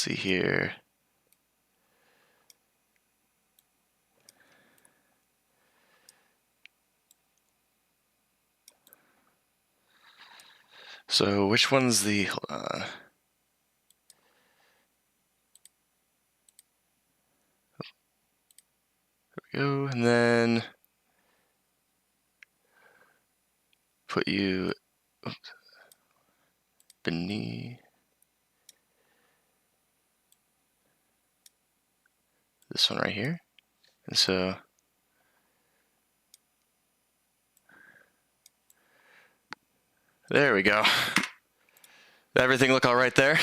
see here. So which one's the, hold on. There we go, and then put you beneath this one right here. And so there we go. Did everything look all right there?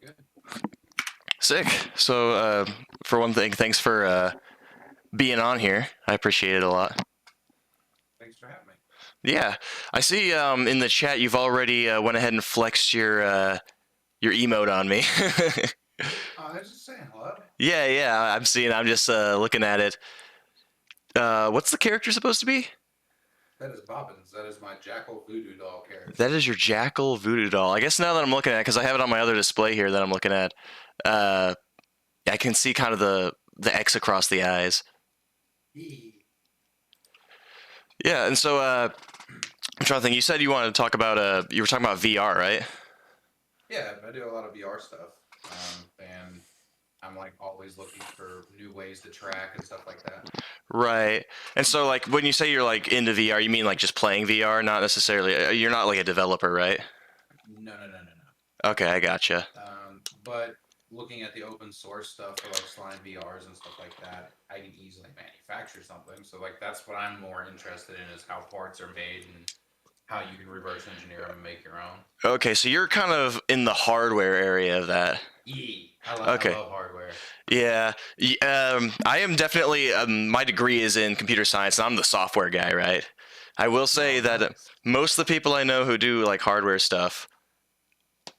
Good. Sick. So for one thing, thanks for being on here. I appreciate it a lot. Thanks for having me. Yeah, I see in the chat you've already went ahead and flexed your emote on me. I was just saying hello. Yeah, I'm seeing. I'm just looking at it. What's the character supposed to be? That is Bobbins. That is my Jackal Voodoo Doll character. That is your Jackal Voodoo Doll. I guess now that I'm looking at it, because I have it on my other display here that I'm looking at, I can see kind of the X across the eyes. Yeah, and so I'm trying to think. You said you wanted to talk about you were talking about VR, right? Yeah, I do a lot of VR stuff, and I'm like always looking for new ways to track and stuff like that. Right. And so, like, when you say you're like into VR, you mean like just playing VR, not necessarily. You're not like a developer, right? No. Okay, I gotcha. But looking at the open source stuff for like Slime VRs and stuff like that, I can easily manufacture something. So like that's what I'm more interested in is how parts are made and how you can reverse engineer them and make your own. Okay, so you're kind of in the hardware area of that. Yeah, Okay. I love hardware. Yeah. I am definitely. My degree is in computer science, and I'm the software guy, right? I will say that Nice. most of the people I know who do like hardware stuff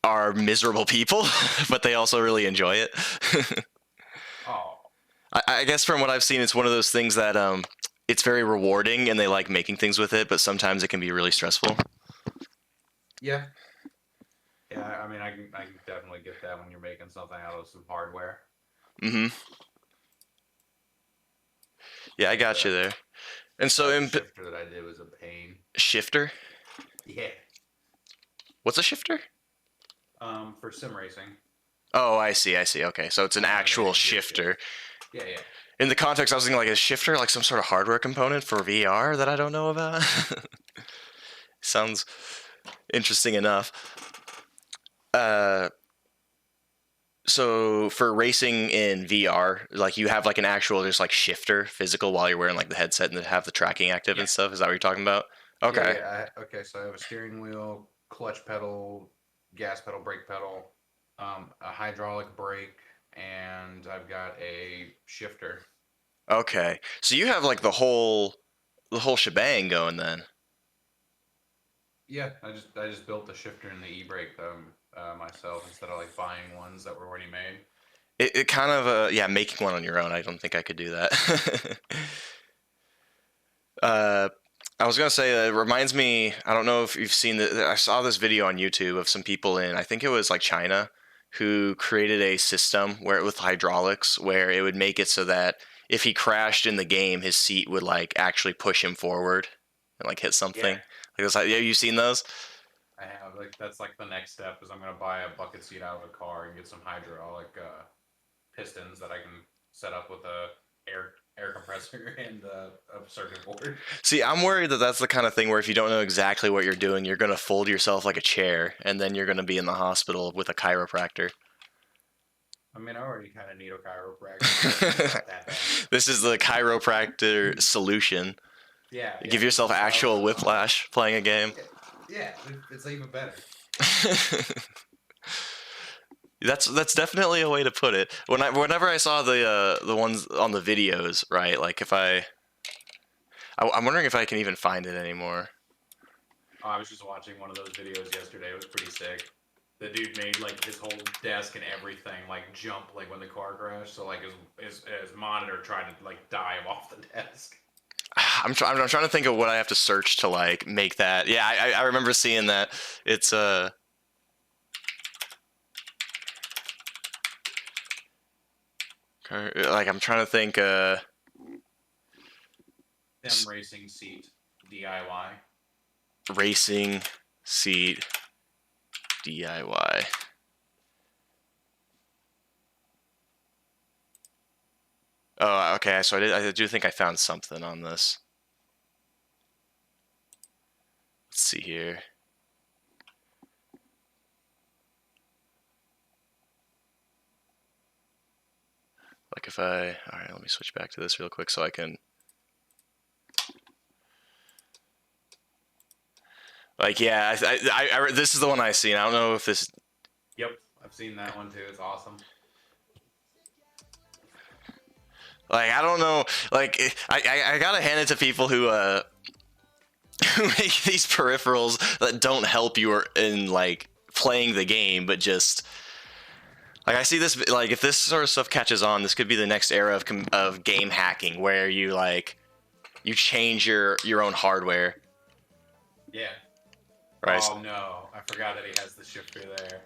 are miserable people, but they also really enjoy it. Oh, I guess from what I've seen, it's one of those things that it's very rewarding, and they like making things with it, but sometimes it can be really stressful. yeah. Yeah, I mean, I can definitely get that when you're making something out of some hardware. Mm-hmm. Yeah, I got you there. And so, The shifter that I did was a pain. shifter. Yeah. What's a shifter? For sim racing. Oh, I see. Okay, so it's an actual shifter. Yeah. In the context, I was thinking like a shifter, like some sort of hardware component for VR that I don't know about. Sounds interesting enough. So for racing in VR, like you have like an actual just like shifter physical while you're wearing like the headset and have the tracking active and stuff. Is that what you're talking about? Okay. Okay, so I have a steering wheel, clutch pedal, gas pedal, brake pedal, a hydraulic brake, and I've got a shifter. Okay. So you have like the whole shebang going then. Yeah, I just built the shifter and the e-brake myself instead of like buying ones that were already made. It kind of yeah, making one on your own. I don't think I could do that. uh, I was gonna say it reminds me. I don't know if you've seen the. I saw this video on YouTube of some people in. I think it was like China, who created a system where with hydraulics where it would make it so that if he crashed in the game, his seat would like actually push him forward and like hit something. Yeah, Like, yeah, you seen those? I have like that's like the next step is I'm gonna buy a bucket seat out of a car and get some hydraulic pistons that I can set up with a air compressor and a circuit board. See, I'm worried that that's the kind of thing where if you don't know exactly what you're doing, you're gonna fold yourself like a chair, and then you're gonna be in the hospital with a chiropractor. I mean, I already kind of need a chiropractor. This is the chiropractor solution. Yeah. Give yourself actual whiplash playing a game. Yeah, it's even better. That's definitely a way to put it. Whenever I saw the ones on the videos, right? Like if I'm wondering if I can even find it anymore. Oh, I was just watching one of those videos yesterday. It was pretty sick. The dude made like his whole desk and everything like jump like when the car crashed. So like his monitor tried to like dive off the desk. I'm trying to think of what I have to search to like make that. Yeah, I remember seeing that. It's Like I'm trying to think. Sim racing seat DIY. Racing seat DIY. Oh, okay. So I do think I found something on this. Let's see here. Like if I, all right, let me switch back to this real quick so I can, like, yeah, this is the one I seen. I don't know if this, Yep, I've seen that one too. It's awesome. like, I don't know, like, I gotta hand it to people who, who make these peripherals that don't help you in, like, playing the game, but just, like, I see this, like, if this sort of stuff catches on, this could be the next era of game hacking, where you, like, you change your own hardware, Yeah. right? Oh no, I forgot that he has the shifter there.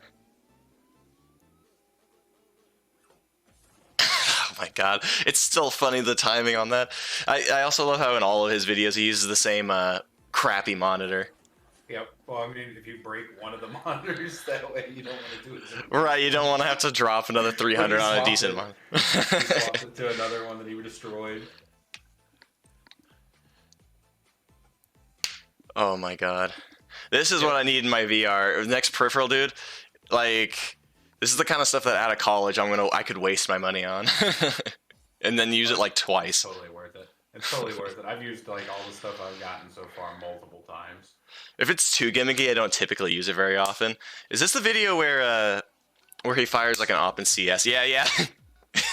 Oh my god, it's still funny the timing on that. I also love how in all of his videos he uses the same crappy monitor. Yep. Well, I mean, if you break one of the monitors, that way you don't want to do it. Right, you don't want to have to drop another 300 on a decent one. He swapped it to another one that he destroyed. Oh my god. This is what I need in my VR. Next peripheral, dude. Like, this is the kind of stuff that out of college I could waste my money on. And then use it like twice. Totally worth it. It's totally worth it. I've used like all the stuff I've gotten so far multiple times. If it's too gimmicky, I don't typically use it very often. Is this the video where he fires like an op in CS? Yeah, yeah.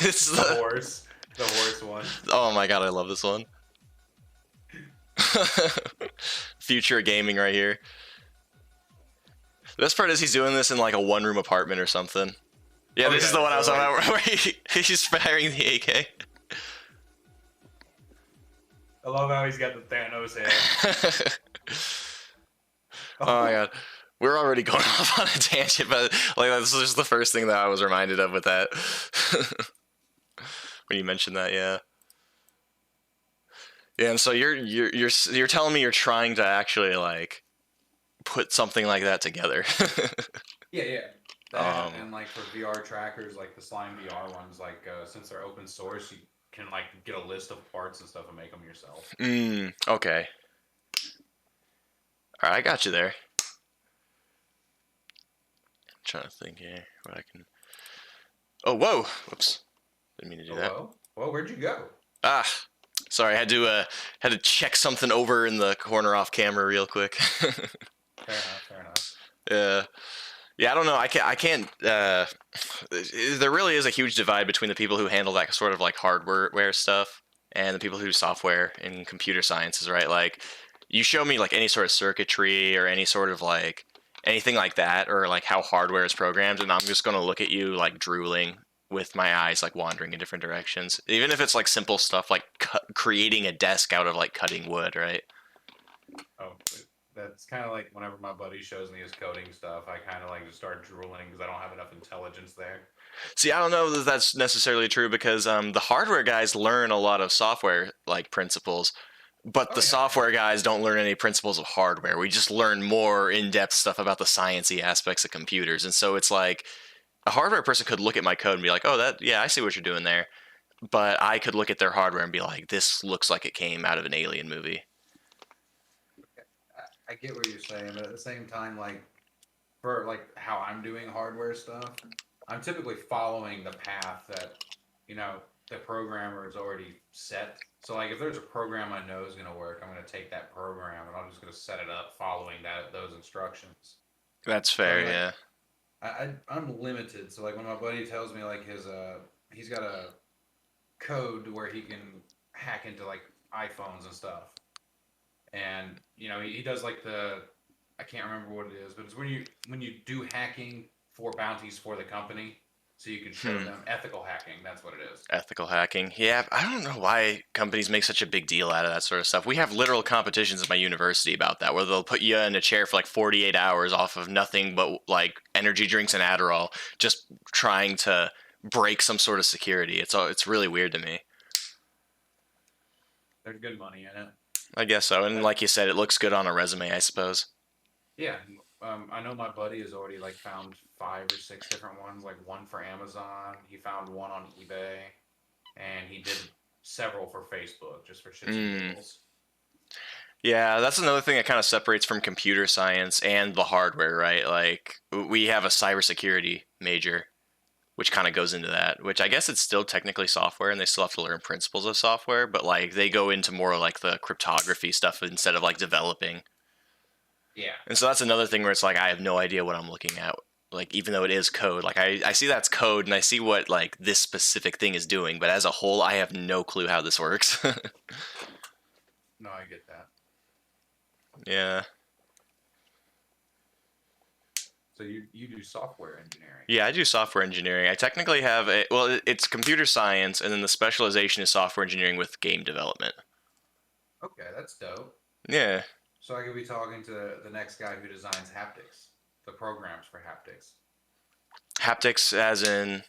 It's the horse. The horse one. Oh my god, I love this one. Future gaming right here. The best part is he's doing this in like a one-room apartment or something. Yeah, this is the one I was talking about where he's firing the AK. I love how he's got the Thanos head. Oh my god. We're already going off on a tangent, but like this is just the first thing that I was reminded of with that. When you mentioned that, yeah. Yeah, and so you're telling me you're trying to actually like put something like that together. Yeah. That, and like for VR trackers, like the Slime VR ones, like since they're open source, you can like get a list of parts and stuff and make them yourself. Okay. All right, I got you there. I'm trying to think here what I can. Oh, whoa! Whoops, didn't mean to do that. Whoa, where'd you go? Ah, sorry, I had to check something over in the corner off camera real quick. Fair enough. Yeah, I don't know. I can't. There really is a huge divide between the people who handle that sort of like hardware stuff and the people who do software and computer sciences, right? Like, you show me like any sort of circuitry or any sort of like anything like that, or like how hardware is programmed, and I'm just gonna look at you like drooling with my eyes like wandering in different directions. Even if it's like simple stuff like creating a desk out of like cutting wood, right? Oh. That's kind of like whenever my buddy shows me his coding stuff, I kind of like just start drooling because I don't have enough intelligence there. See, I don't know that that's necessarily true because the hardware guys learn a lot of software like principles, but the software guys don't learn any principles of hardware. We just learn more in-depth stuff about the sciencey aspects of computers, and so it's like a hardware person could look at my code and be like, "Oh, I see what you're doing there," but I could look at their hardware and be like, "This looks like it came out of an alien movie." I get what you're saying, but at the same time, like for like how I'm doing hardware stuff, I'm typically following the path that the programmer is already set. So like if there's a program I know is going to work, I'm going to take that program and I'm just going to set it up following those instructions. That's fair, so, yeah. I'm limited. So like when my buddy tells me like he's got a code where he can hack into like iPhones and stuff. And he does like I can't remember what it is, but it's when you do hacking for bounties for the company, so you can show them ethical hacking. That's what it is. Ethical hacking. Yeah, I don't know why companies make such a big deal out of that sort of stuff. We have literal competitions at my university about that, where they'll put you in a chair for like 48 hours off of nothing but like energy drinks and Adderall, just trying to break some sort of security. It's really weird to me. There's good money in it. I guess so. And That like you said, it looks good on a resume, I suppose. yeah. I know my buddy has already like found 5 or 6 different ones. Like one for Amazon. He found one on eBay, and he did several for Facebook just for shits and Mm. giggles. Yeah, that's another thing that kind of separates from computer science and the hardware, right? Like we have a cybersecurity major, which kind of goes into that, which I guess it's still technically software and they still have to learn principles of software, but like they go into more like the cryptography stuff instead of like developing. Yeah. And so that's another thing where it's like I have no idea what I'm looking at. Like even though it is code, like I see that's code and I see what like this specific thing is doing, but as a whole I have no clue how this works. No, I get that. Yeah. So you do software engineering. Yeah, I do software engineering. I technically have a well, it's computer science, and then the specialization is software engineering with game development. Okay, that's dope. Yeah, So I could be talking to the next guy who designs haptics, the programs for haptics. haptics, as in.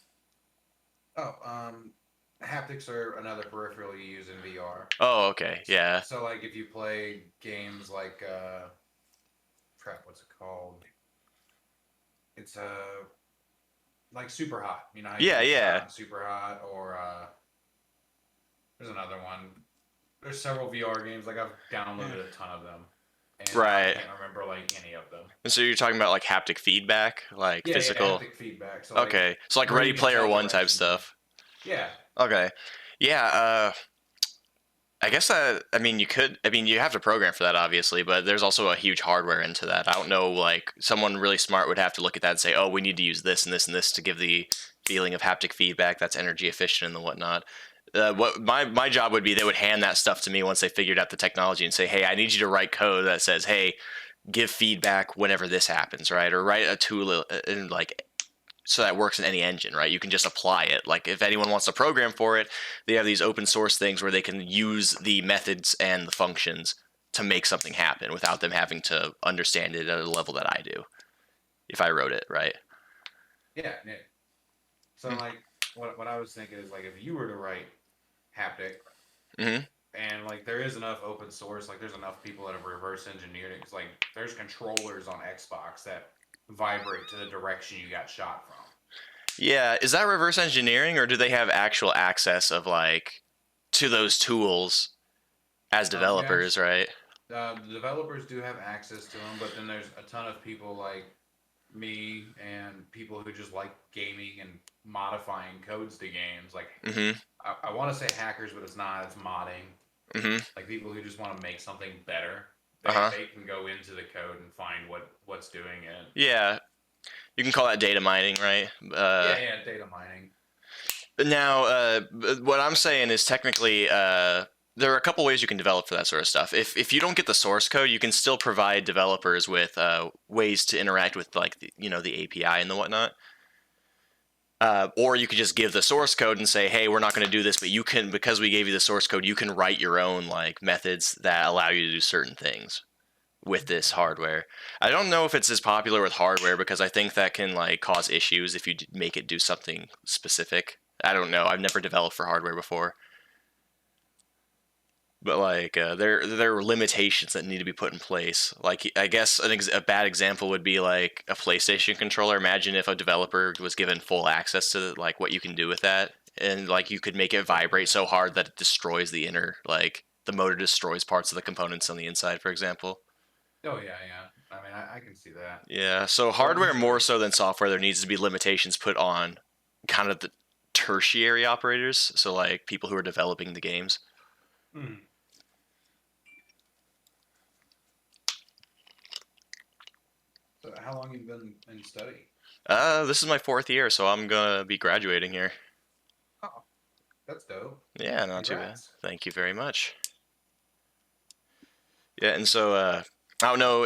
Oh, haptics are another peripheral you use in VR. Oh, okay, yeah, So like if you play games like crap, what's it called? It's like Super Hot. You know how you yeah, get yeah, shot in Super Hot, or there's another one. There's several VR games. Like I've downloaded a ton of them, and now I right. can't remember like any of them. And so you're talking about like haptic feedback, like Yeah, yeah, physical. haptic feedback. So like Okay, so like where Ready you can Player tell One type directions and stuff. yeah, Okay, yeah. I guess that I mean you could I mean you have to program for that obviously, but there's also a huge hardware into that. I don't know like someone really smart would have to look at that and say, "Oh, we need to use this and this and this to give the feeling of haptic feedback that's energy efficient and whatnot." What my job would be, they would hand that stuff to me once they figured out the technology and say, "Hey, I need you to write code that says, hey, give feedback whenever this happens, right? Or write a tool and like so that works in any engine, right? You can just apply it. Like if anyone wants to program for it, they have these open source things where they can use the methods and the functions to make something happen without them having to understand it at a level that I do if I wrote it, right? yeah, yeah. So like what I was thinking is like if you were to write haptic Mm-hmm. and like there is enough open source, like there's enough people that have reverse engineered it. Cause like there's controllers on Xbox that vibrate to the direction you got shot from. Yeah, is that reverse engineering or do they have actual access of like to those tools as You developers, actually right? the developers do have access to them, but then there's a ton of people like me and people who just like gaming and modifying codes to games. Like Mm-hmm. I want to say hackers, but it's not. It's modding. Mm-hmm. Like people who just want to make something better. Uh-huh. They can go into the code and find what's doing it. Yeah, you can call that data mining, right? Yeah, yeah, data mining. Now, what I'm saying is technically, there are a couple ways you can develop for that sort of stuff. If you don't get the source code, you can still provide developers with ways to interact with like the API and the whatnot. Or you could just give the source code and say, hey, we're not going to do this, but you can, because we gave you the source code, you can write your own like methods that allow you to do certain things with this hardware. I don't know if it's as popular with hardware because I think that can like cause issues if you make it do something specific. I don't know. I've never developed for hardware before, but like there are limitations that need to be put in place. Like I guess a bad example would be like a PlayStation controller. Imagine if a developer was given full access to like what you can do with that, and like you could make it vibrate so hard that it destroys the inner like the motor destroys parts of the components on the inside, for example. Oh yeah, yeah. I mean, I can see that. Yeah, so But hardware more usually, so than software, there needs to be limitations put on kind of the tertiary operators, so like people who are developing the games. hmm. So how long have you been in study? This is my fourth year, so I'm gonna be graduating here. Oh, that's dope. Yeah, not too bad. Congrats. Thank you very much. Yeah, and so I don't know,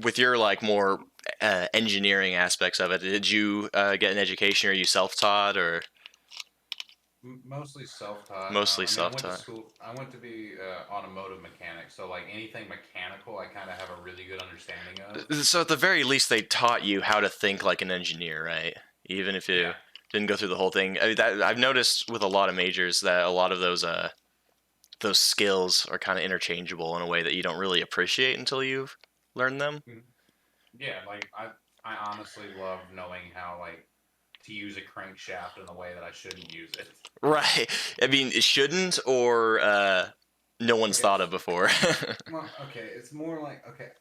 with your like more engineering aspects of it, did you get an education? Or are you self-taught or Mostly self-taught. mostly I mean, I went to self-taught? school. I went to be automotive mechanic, so like anything mechanical, I kind of have a really good understanding of. So at the very least, they taught you how to think like an engineer, right? Even if you Yeah. Didn't go through the whole thing. I mean, that I've noticed with a lot of majors that a lot of those skills are kind of interchangeable in a way that you don't really appreciate until you've learned them. Mhm. Yeah, like I honestly love knowing how like to use a crankshaft in a way that I shouldn't use it. Right. I mean, it shouldn't or no one's Okay, thought of before. well, okay, it's more like okay.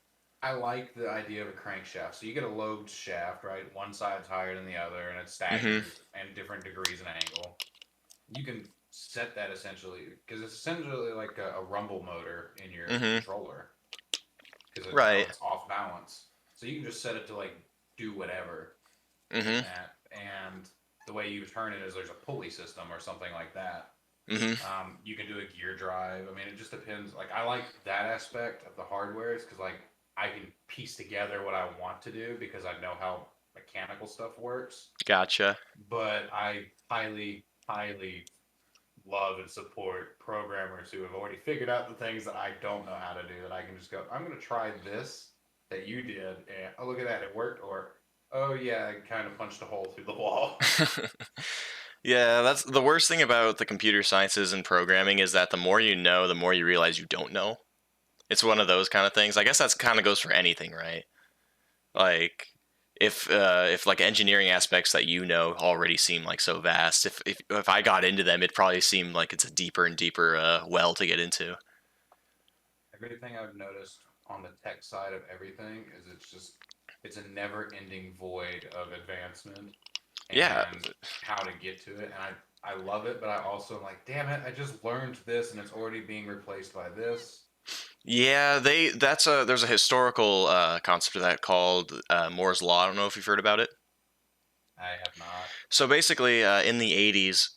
I like the idea of a crankshaft. So you get a lobed shaft, right? One side's higher than the other, and it's hmm staggered and different degrees in angle. You can set that essentially because it's essentially like a rumble motor in your hmm controller because Right. it's off balance. So you can just set it to like do whatever in hmm that, and the way you turn it is there's a pulley system or something like that. hmm You can do a gear drive. I mean, it just depends. Like I like that aspect of the hardware is because like I can piece together what I want to do because I know how mechanical stuff works. Gotcha. But I highly love and support programmers who have already figured out the things that I don't know how to do. That I can just go, I'm going to try this that you did, and oh look at that, it worked. Or oh yeah, I kind of punched a hole through the wall. Yeah, that's the worst thing about the computer sciences and programming is that the more you know, the more you realize you don't know. It's one of those kind of things. I guess that's kind of goes for anything, right? Like if like engineering aspects that you know already seem like so vast, if I got into them, it probably seemed like it's a deeper and deeper well to get into. Everything I've noticed on the tech side of everything is it's a never-ending void of advancement Yeah, and how to get to it. And I love it, but I also am like, damn it, I just learned this and it's already being replaced by this. yeah. There's a historical concept of that called Moore's law. I don't know if you've heard about it. I have not. So basically, in the 80s,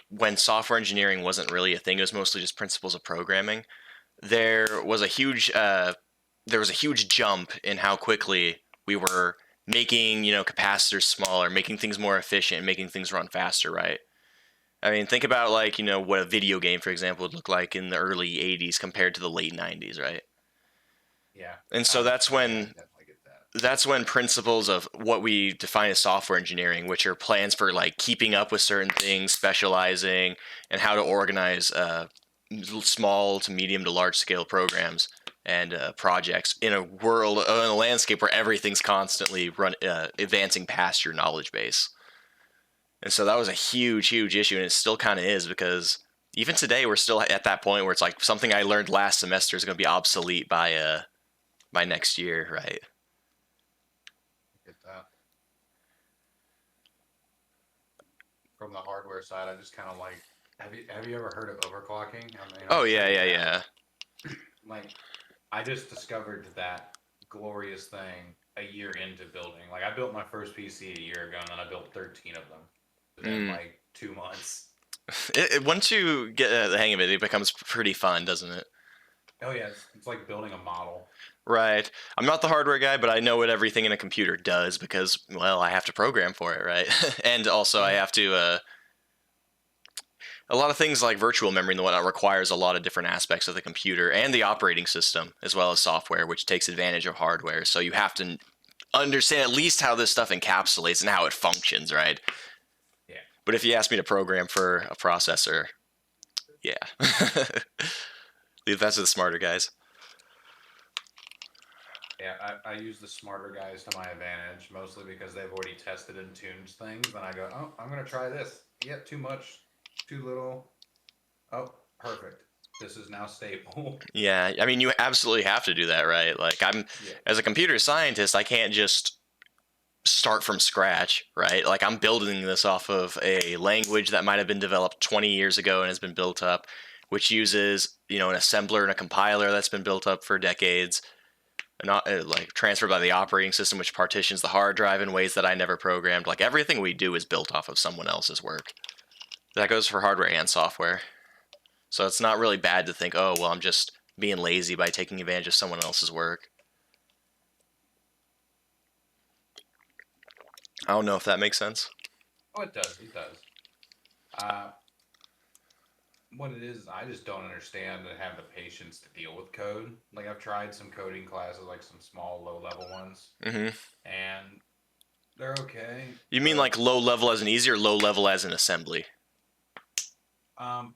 when software engineering wasn't really a thing, it was mostly just principles of programming. There was a huge there was a huge jump in how quickly we were making capacitors smaller, making things more efficient, making things run faster, right? I mean, think about like what a video game, for example, would look like in the early 80s compared to the late 90s, right? Yeah, And so that's I when definitely get that. principles of what we define as software engineering, which are plans for like keeping up with certain things, specializing, and how to organize small to medium to large scale programs and projects in a world, in a landscape where everything's constantly advancing past your knowledge base. And so that was a huge, huge issue, and it still kind of is because even today we're still at that point where it's like something I learned last semester is going to be obsolete by next year, right? I get that. From the hardware side, I just kind of like. Have you ever heard of overclocking? I mean, Oh I'm yeah, sure you yeah, have. yeah. Like, I just discovered that glorious thing a year into building. Like, I built my first PC a year ago, and then I built 13 of them within Mm. like 2 months. Once you get the hang of it, it becomes pretty fun, doesn't it? Oh yeah, it's like building a model. Right. I'm not the hardware guy, but I know what everything in a computer does because, well, I have to program for it, right? And also, I Yeah, have to. A lot of things like virtual memory and whatnot requires a lot of different aspects of the computer and the operating system, as well as software, which takes advantage of hardware. So you have to understand at least how this stuff encapsulates and how it functions, right? yeah, But if you ask me to program for a processor, yeah. Leave that to the smarter guys. yeah. I use the smarter guys to my advantage, mostly because they've already tested and tuned things. Then I go, oh, I'm gonna try this. Yeah, too much, too little. Oh, perfect. This is now stable. Yeah, I mean, you absolutely have to do that, right? Like, Yeah, as a computer scientist, I can't just start from scratch, right? Like, I'm building this off of a language that might have been developed 20 years ago and has been built up, which uses, an assembler and a compiler that's been built up for decades, and not like transferred by the operating system, which partitions the hard drive in ways that I never programmed. Like, everything we do is built off of someone else's work. That goes for hardware and software. So it's not really bad to think, oh, well, I'm just being lazy by taking advantage of someone else's work. I don't know if that makes sense. oh, it does. It does. Uh, what it is, I just don't understand and have the patience to deal with code. Like I've tried some coding classes, like some small, low level ones, Mm-hmm. and they're okay, You mean but like low level as an easy or low level as an assembly? um,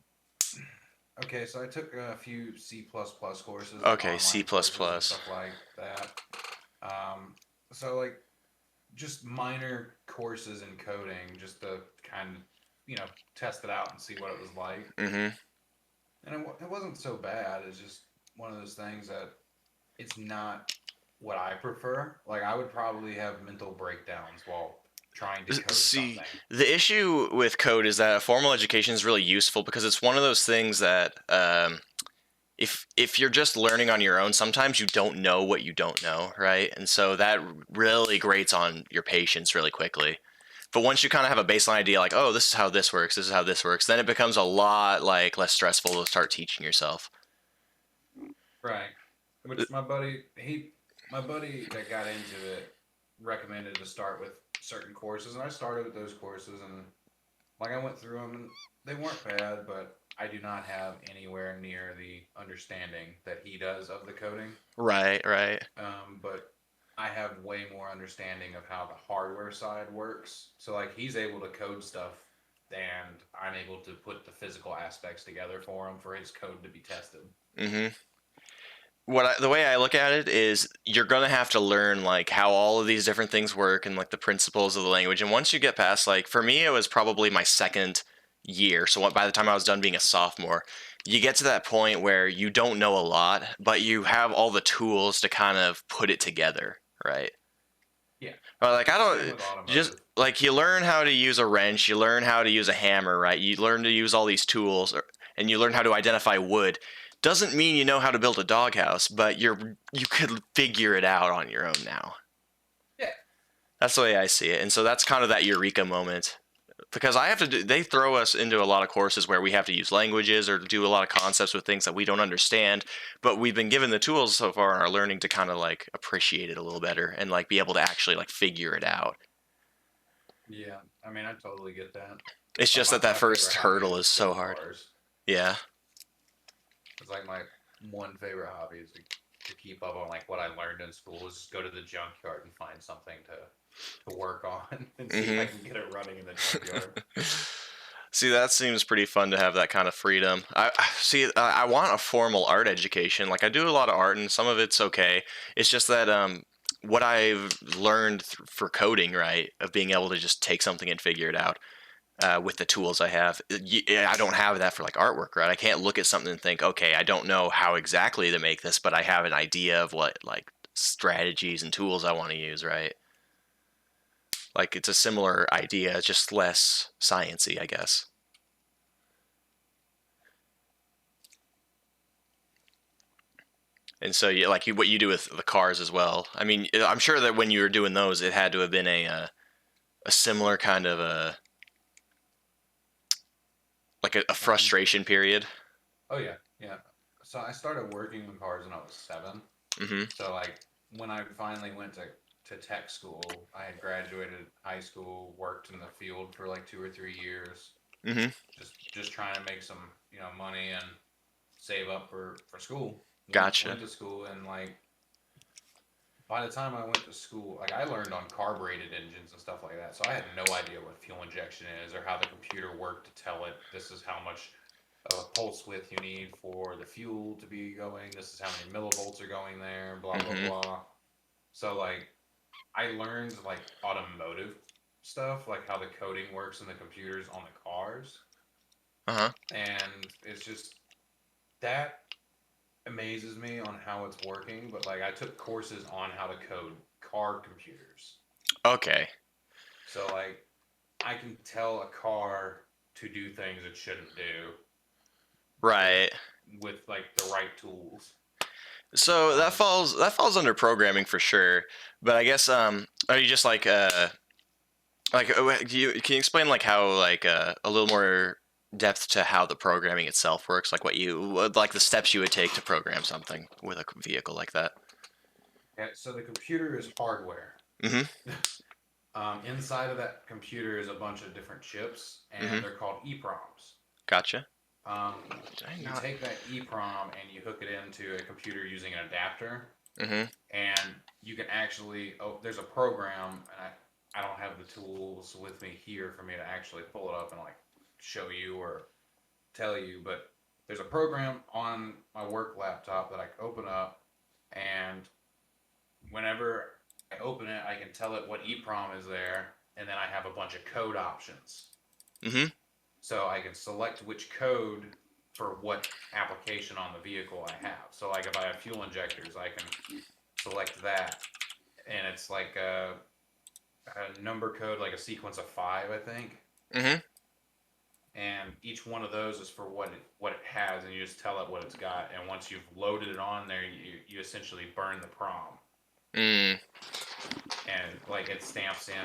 okay. So I took a few C++ courses, like Okay, C++. online courses and stuff like that. Um, so like just minor courses in coding, just to kind of test it out and see what it was like. Mm-hmm. And it wasn't so bad. It's just one of those things that it's not what I prefer. Like I would probably have mental breakdowns while trying to code See, something. the issue with code is that formal education is really useful because it's one of those things that if you're just learning on your own, sometimes you don't know what you don't know, right? And so that really grates on your patience really quickly. But once you kind of have a baseline idea, like, oh, this is how this works, this is how this works, then it becomes a lot like less stressful to start teaching yourself. Right. Which my buddy that got into it recommended to start with certain courses, and I started with those courses, and like I went through them, and they weren't bad, but I do not have anywhere near the understanding that he does of the coding. Right, right. But I have way more understanding of how the hardware side works. So like he's able to code stuff, and I'm able to put the physical aspects together for him for his code to be tested. Mm-hmm. The way I look at it is you're gonna have to learn like how all of these different things work and like the principles of the language. And once you get past, like for me, it was probably my second year. So by the time I was done being a sophomore, you get to that point where you don't know a lot, but you have all the tools to kind of put it together, right? Yeah. Like I Same don't with just automotive. like you learn how to use a wrench, you learn how to use a hammer, right? You learn to use all these tools, and you learn how to identify wood. Doesn't mean you know how to build a doghouse, but you could figure it out on your own now. Yeah. That's the way I see it, and so that's kind of that eureka moment. Because I have to do, they throw us into a lot of courses where we have to use languages or do a lot of concepts with things that we don't understand, but we've been given the tools so far in our learning to kind of like appreciate it a little better and like be able to actually like figure it out. Yeah. I mean, I totally get that. It's Like just that that my first favorite hobby hurdle is is so build hard. cars. Yeah. It's like my one favorite hobby is to keep up on like what I learned in school is just go to the junkyard and find something to work on and see if I Hmm. can get it running in the junkyard. See, that seems pretty fun to have that kind of freedom. See. I want a formal art education. Like I do a lot of art, and some of it's okay. It's just that what I've learned for coding, right, of being able to just take something and figure it out with the tools I have. I don't have that for like artwork, right? I can't look at something and think, okay, I don't know how exactly to make this, but I have an idea of what like strategies and tools I want to use, right? Like it's a similar idea, just less sciency, I guess. And so, yeah, like what you do with the cars as well. I mean, I'm sure that when you were doing those, it had to have been a similar kind of a Um, frustration period. oh yeah, yeah. So I started working on cars when I was 7. Mm-hmm. So like when I finally went to tech school, I had graduated high school, worked in the field for like 2 or 3 years, Mm-hmm. just trying to make some money and save up for school. Gotcha. Went to school, and like by the time I went to school, like I learned on carbureted engines and stuff like that. So I had no idea what fuel injection is or how the computer worked to tell it this is how much pulse width you need for the fuel to be going. This is how many millivolts are going there. Blah blah Mm-hmm. blah. So like I learned like automotive stuff, like how the coding works in the computers on the cars, Uh-huh. and it's just that amazes me on how it's working. But like I took courses on how to code car computers, Okay. so like I can tell a car to do things it shouldn't do with Right. like the right tools. So Um, that falls under programming for sure. But I guess are you just do you can you explain like how like a little more depth to how the programming itself works, like like the steps you would take to program something with a vehicle like that? yeah, so the computer is hardware. Mm-hmm. Inside of that computer is a bunch of different chips, and Mm-hmm. they're called EPROMs. Gotcha. Did I You not? take that EPROM and you hook it into a computer using an adapter, Mm-hmm. and you can actually there's a program, and I don't have the tools with me here for me to actually pull it up and like show you or tell you, but there's a program on my work laptop that I can open up, and whenever I open it, I can tell it what EEPROM is there, and then I have a bunch of code options. Mm-hmm. So I can select which code for what application on the vehicle I have. So like if I have fuel injectors, I can select that, and it's like a number code, like a sequence of five, I think. Mm-hmm. And each one of those is for what it has, and you just tell it what it's got. And once you've loaded it on there, you essentially burn the prom, Mm. and like it stamps in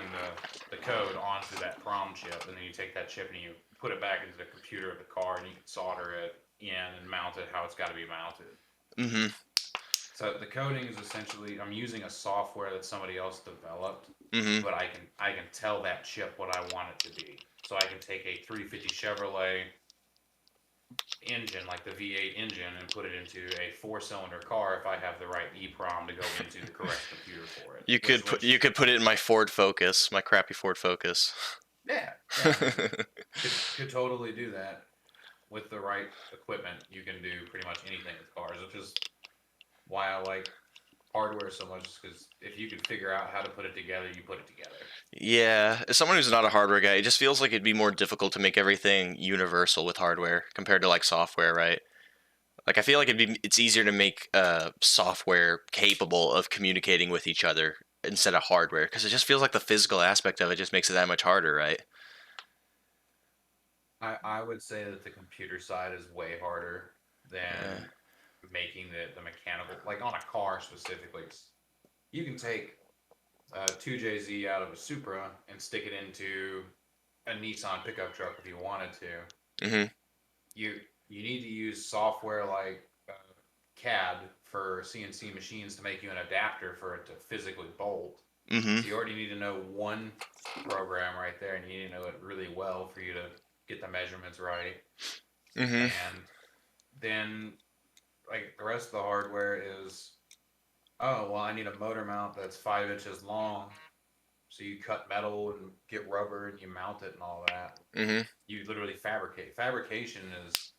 the code onto that prom chip, and then you take that chip and you put it back into the computer of the car, and you can solder it in and mount it how it's got to be mounted. Mm-hmm. So the coding is essentially I'm using a software that somebody else developed, Mm-hmm. but I can tell that chip what I want it to be. So I can take a 350 Chevrolet engine, like the V8 engine, and put it into a four-cylinder car if I have the right EEPROM to go into the correct computer for it. You Which could put it in my Ford Focus, my crappy Ford Focus. yeah, you could totally do that with the right equipment. You can do pretty much anything with cars, which is why I like hardware so much. Because if you can figure out how to put it together, you put it together. Yeah, as someone who's not a hardware guy, it just feels like it'd be more difficult to make everything universal with hardware compared to like software, right? Like I feel like it's easier to make software capable of communicating with each other instead of hardware because it just feels like the physical aspect of it just makes it that much harder, right? I would say that the computer side is way harder Yeah. than making the mechanical, like on a car specifically. You can take a 2JZ out of a Supra and stick it into a Nissan pickup truck if you wanted to. Mhm. You you need to use software like CAD for CNC machines to make you an adapter for it to physically bolt. Mhm. So you already need to know one program right there, and you need to know it really well for you to get the measurements right. Mhm. And then like the rest of the hardware is, oh well, I need a motor mount that's 5 inches long. So you cut metal and get rubber and you mount it and all that. Mhm. You literally fabricate. Fabrication is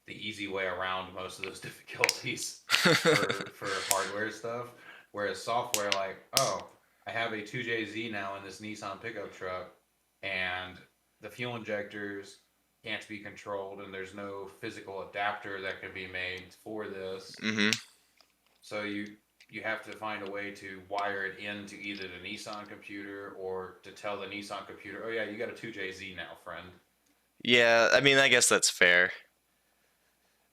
the easy way around most of those difficulties for hardware stuff. Whereas software, like, oh, I have a 2JZ now in this Nissan pickup truck, and the fuel injectors can't be controlled, and there's no physical adapter that can be made for this. mhm. So you have to find a way to wire it into either the Nissan computer or to tell the Nissan computer, oh yeah, you got a 2JZ now, friend. Yeah, I mean, I guess that's fair.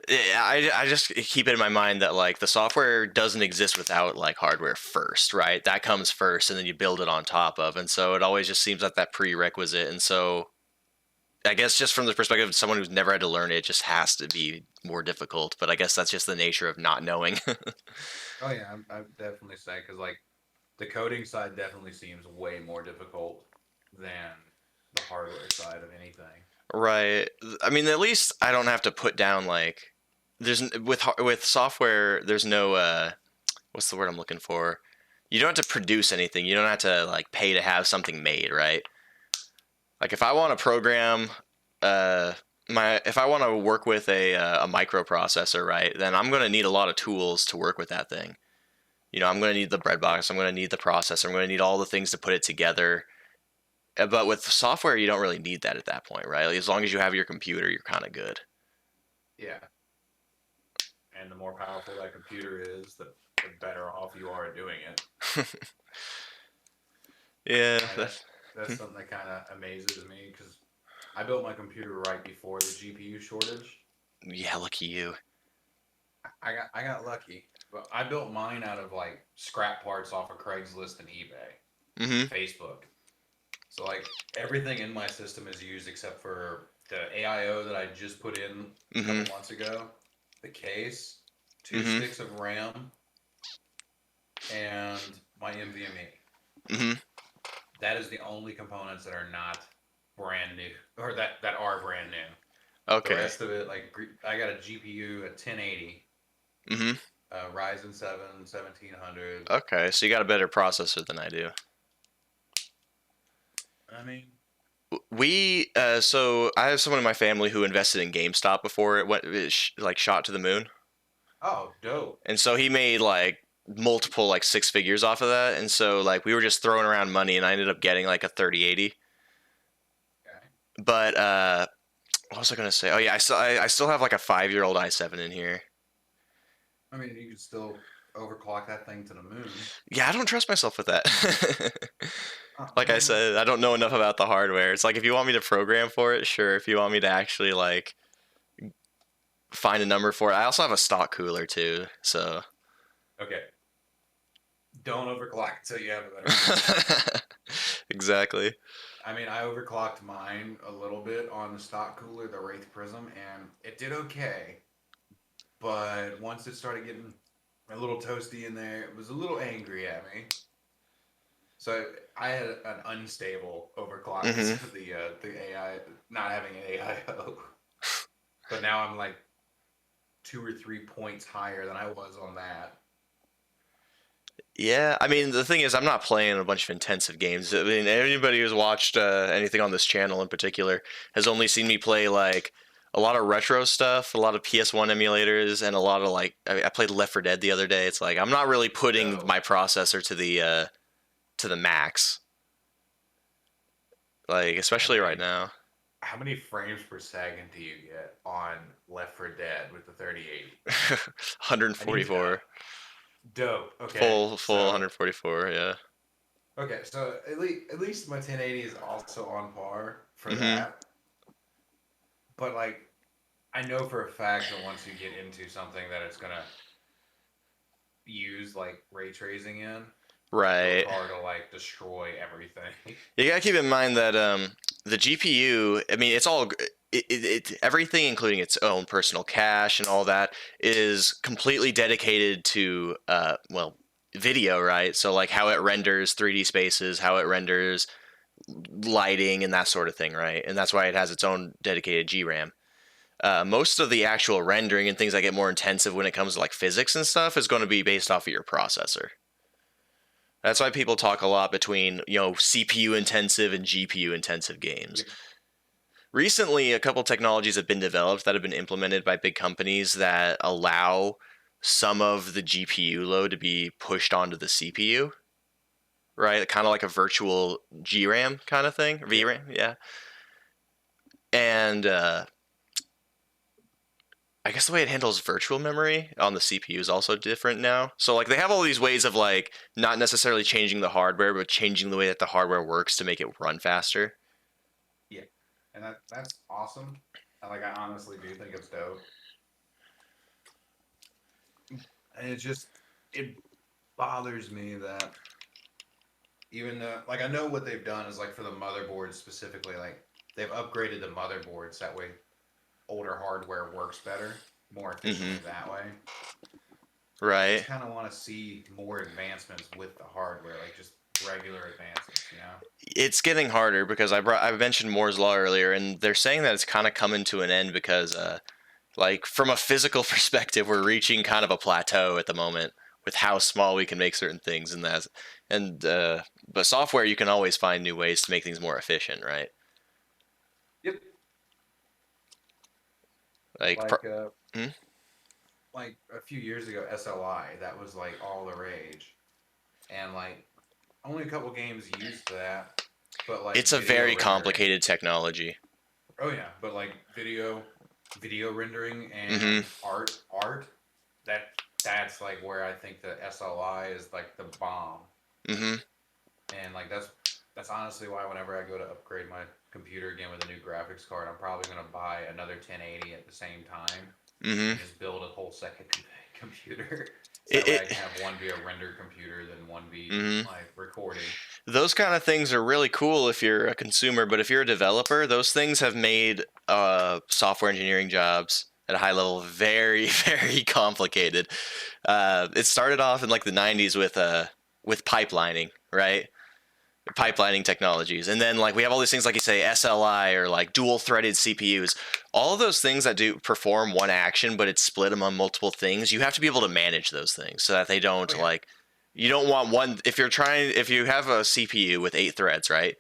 Yeah, I just keep it in my mind that like the software doesn't exist without like hardware first, right? That comes first, and then you build it on top of, and so it always just seems like that prerequisite. And so I guess just from the perspective of someone who's never had to learn it, it just has to be more difficult. But I guess that's just the nature of not knowing. Oh yeah, I definitely say because like the coding side definitely seems way more difficult than the hardware side of anything. Right. I mean, at least I don't have to put down like with software. There's no what's the word I'm looking for? You don't have to produce anything. You don't have to like pay to have something made, right? Like if I want to program uh if I want to work with a microprocessor, right, then I'm going to need a lot of tools to work with that thing. I'm going to need the breadbox, I'm going to need the processor, I'm going to need all the things to put it together. But with software, you don't really need that at that point, right? Like, as long as you have your computer, you're kind of good. Yeah, and the more powerful that computer is, the better off you are at doing it. Yeah, And that's something that kind of amazes me because I built my computer right before the GPU shortage. yeah, lucky you. I got lucky, but I built mine out of like scrap parts off of Craigslist and eBay, Mm-hmm. Facebook. So like everything in my system is used except for the AIO that I just put in a Mm-hmm. couple months ago, the case, two Mm-hmm. sticks of RAM, and my NVMe. Mm-hmm. That is the only components that are not brand new or that are brand new. The Okay. rest of it, like I got a GPU at 1080, Mm-hmm. Ryzen 7 1700. Okay, so you got a better processor than I do. I mean, So I have someone in my family who invested in GameStop before it shot to the moon, oh, dope. and so he made like multiple like six figures off of that, and so like we were just throwing around money, and I ended up getting like a 3080. Okay. But what was I gonna say? Oh yeah, I still have like a 5-year-old i7 in here. I mean, you could still overclock that thing to the moon. Yeah, I don't trust myself with that. Like I Well, said, I don't know enough about the hardware. It's like if you want me to program for it, sure. If you want me to actually like find a number for it, I also have a stock cooler too. So okay. Don't overclock until you have a better cooler. exactly. I mean, I overclocked mine a little bit on the stock cooler, the Wraith Prism, and it did okay. But once it started getting a little toasty in there, it was a little angry at me. So I had an unstable overclock because Hmm. of the AI not having an AIO. But now I'm like 2 or 3 points higher than I was on that. Yeah, I mean the thing is, I'm not playing a bunch of intensive games. I mean, anybody who's watched anything on this channel in particular has only seen me play like a lot of retro stuff, a lot of PS1 emulators, and a lot of like I played Left 4 Dead the other day. It's like I'm not really putting So my processor to the max, like how especially right many now. how many frames per second do you get on Left 4 Dead with the 3080? I need to know. 144, Dope. Okay, full so 144. Yeah. at least my 1080 is also on par for Hmm. that. But like I know for a fact that once you get into something that it's gonna use like ray tracing in, go Right. hard to like destroy everything. You gotta keep in mind that the GPU. I mean, it's all everything, including its own personal cache and all that, is completely dedicated to well, video, right? So like how it renders 3D spaces, how it renders lighting, and that sort of thing, right? And that's why it has its own dedicated GRAM. Most of the actual rendering and things that get more intensive when it comes to like physics and stuff is going to be based off of your processor. That's why people talk a lot between, CPU intensive and GPU intensive games. Yep. Recently, a couple technologies have been developed that have been implemented by big companies that allow some of the GPU load to be pushed onto the CPU, right? Kind of like a virtual GRAM kind of thing, Yep. VRAM, yeah. And I guess the way it handles virtual memory on the CPU is also different now. So like they have all these ways of like not necessarily changing the hardware, but changing the way that the hardware works to make it run faster. Yeah. And that's awesome. Like I honestly do think it's dope. And it bothers me that even though like I know what they've done is like for the motherboards specifically, like they've upgraded the motherboards that way older hardware works better, more Hmm. efficiently that way. I Right. just kind of want to see more advancements with the hardware, like just regular advancements, you know? It's getting harder because I mentioned Moore's law earlier, and they're saying that it's kind of coming to an end because like from a physical perspective, we're reaching kind of a plateau at the moment with how small we can make certain things, and but software you can always find new ways to make things more efficient, right? Yep. Like, Like hmm? like a few years ago, SLI that was like all the rage, and like only a couple games used that, but It's like a video very rendering. complicated technology. Oh yeah, but like video rendering Hmm. and art that that's like where I think the SLI is like the bomb. Hmm. And like that's honestly why whenever I go to upgrade my computer again with a new graphics card, I'm probably gonna buy another 1080 at the same time Hmm. and just build a whole second computer. So that It, way I it can have one be a render computer, then one be hmm like recording. Those kind of things are really cool if you're a consumer, but if you're a developer, those things have made software engineering jobs at a high level very, very complicated. It started off in like the '90s with pipelining, right? Yep. Pipelining technologies, and then like we have all these things like you say SLI or like dual threaded CPUs. All of those things that do perform one action, but it's split among multiple things. You have to be able to manage those things so that they Oh don't yeah. like you don't want one if you have a CPU with 8 threads, right?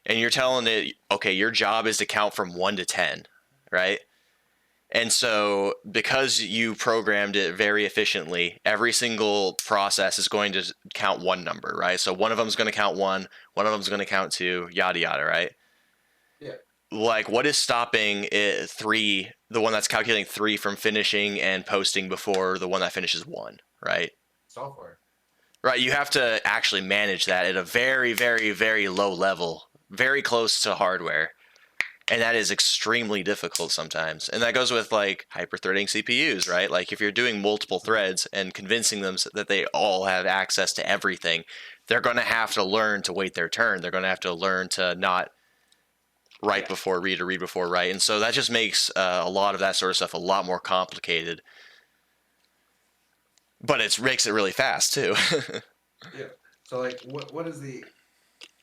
and you're telling it, okay, your job is to count from 1 to 10, right? And so, because you programmed it very efficiently, every single process is going to count one number, right? So, one of them is going to count one of them is going to count two, yada, yada, right? Yeah. Like, what is stopping it, three, the one that's calculating three, from finishing and posting before the one that finishes one, right? Software. Right. You have to actually manage that at a very, very, very low level, very close to hardware. And that is extremely difficult sometimes. And that goes with like hyper-threading CPUs, right? Like if you're doing multiple threads and convincing them that they all have access to everything, they're going to have to learn to wait their turn. They're going to have to learn to not write Yeah. before read or read before write. And so that just makes a lot of that sort of stuff a lot more complicated. But it makes it really fast too. Yeah. So like, what is the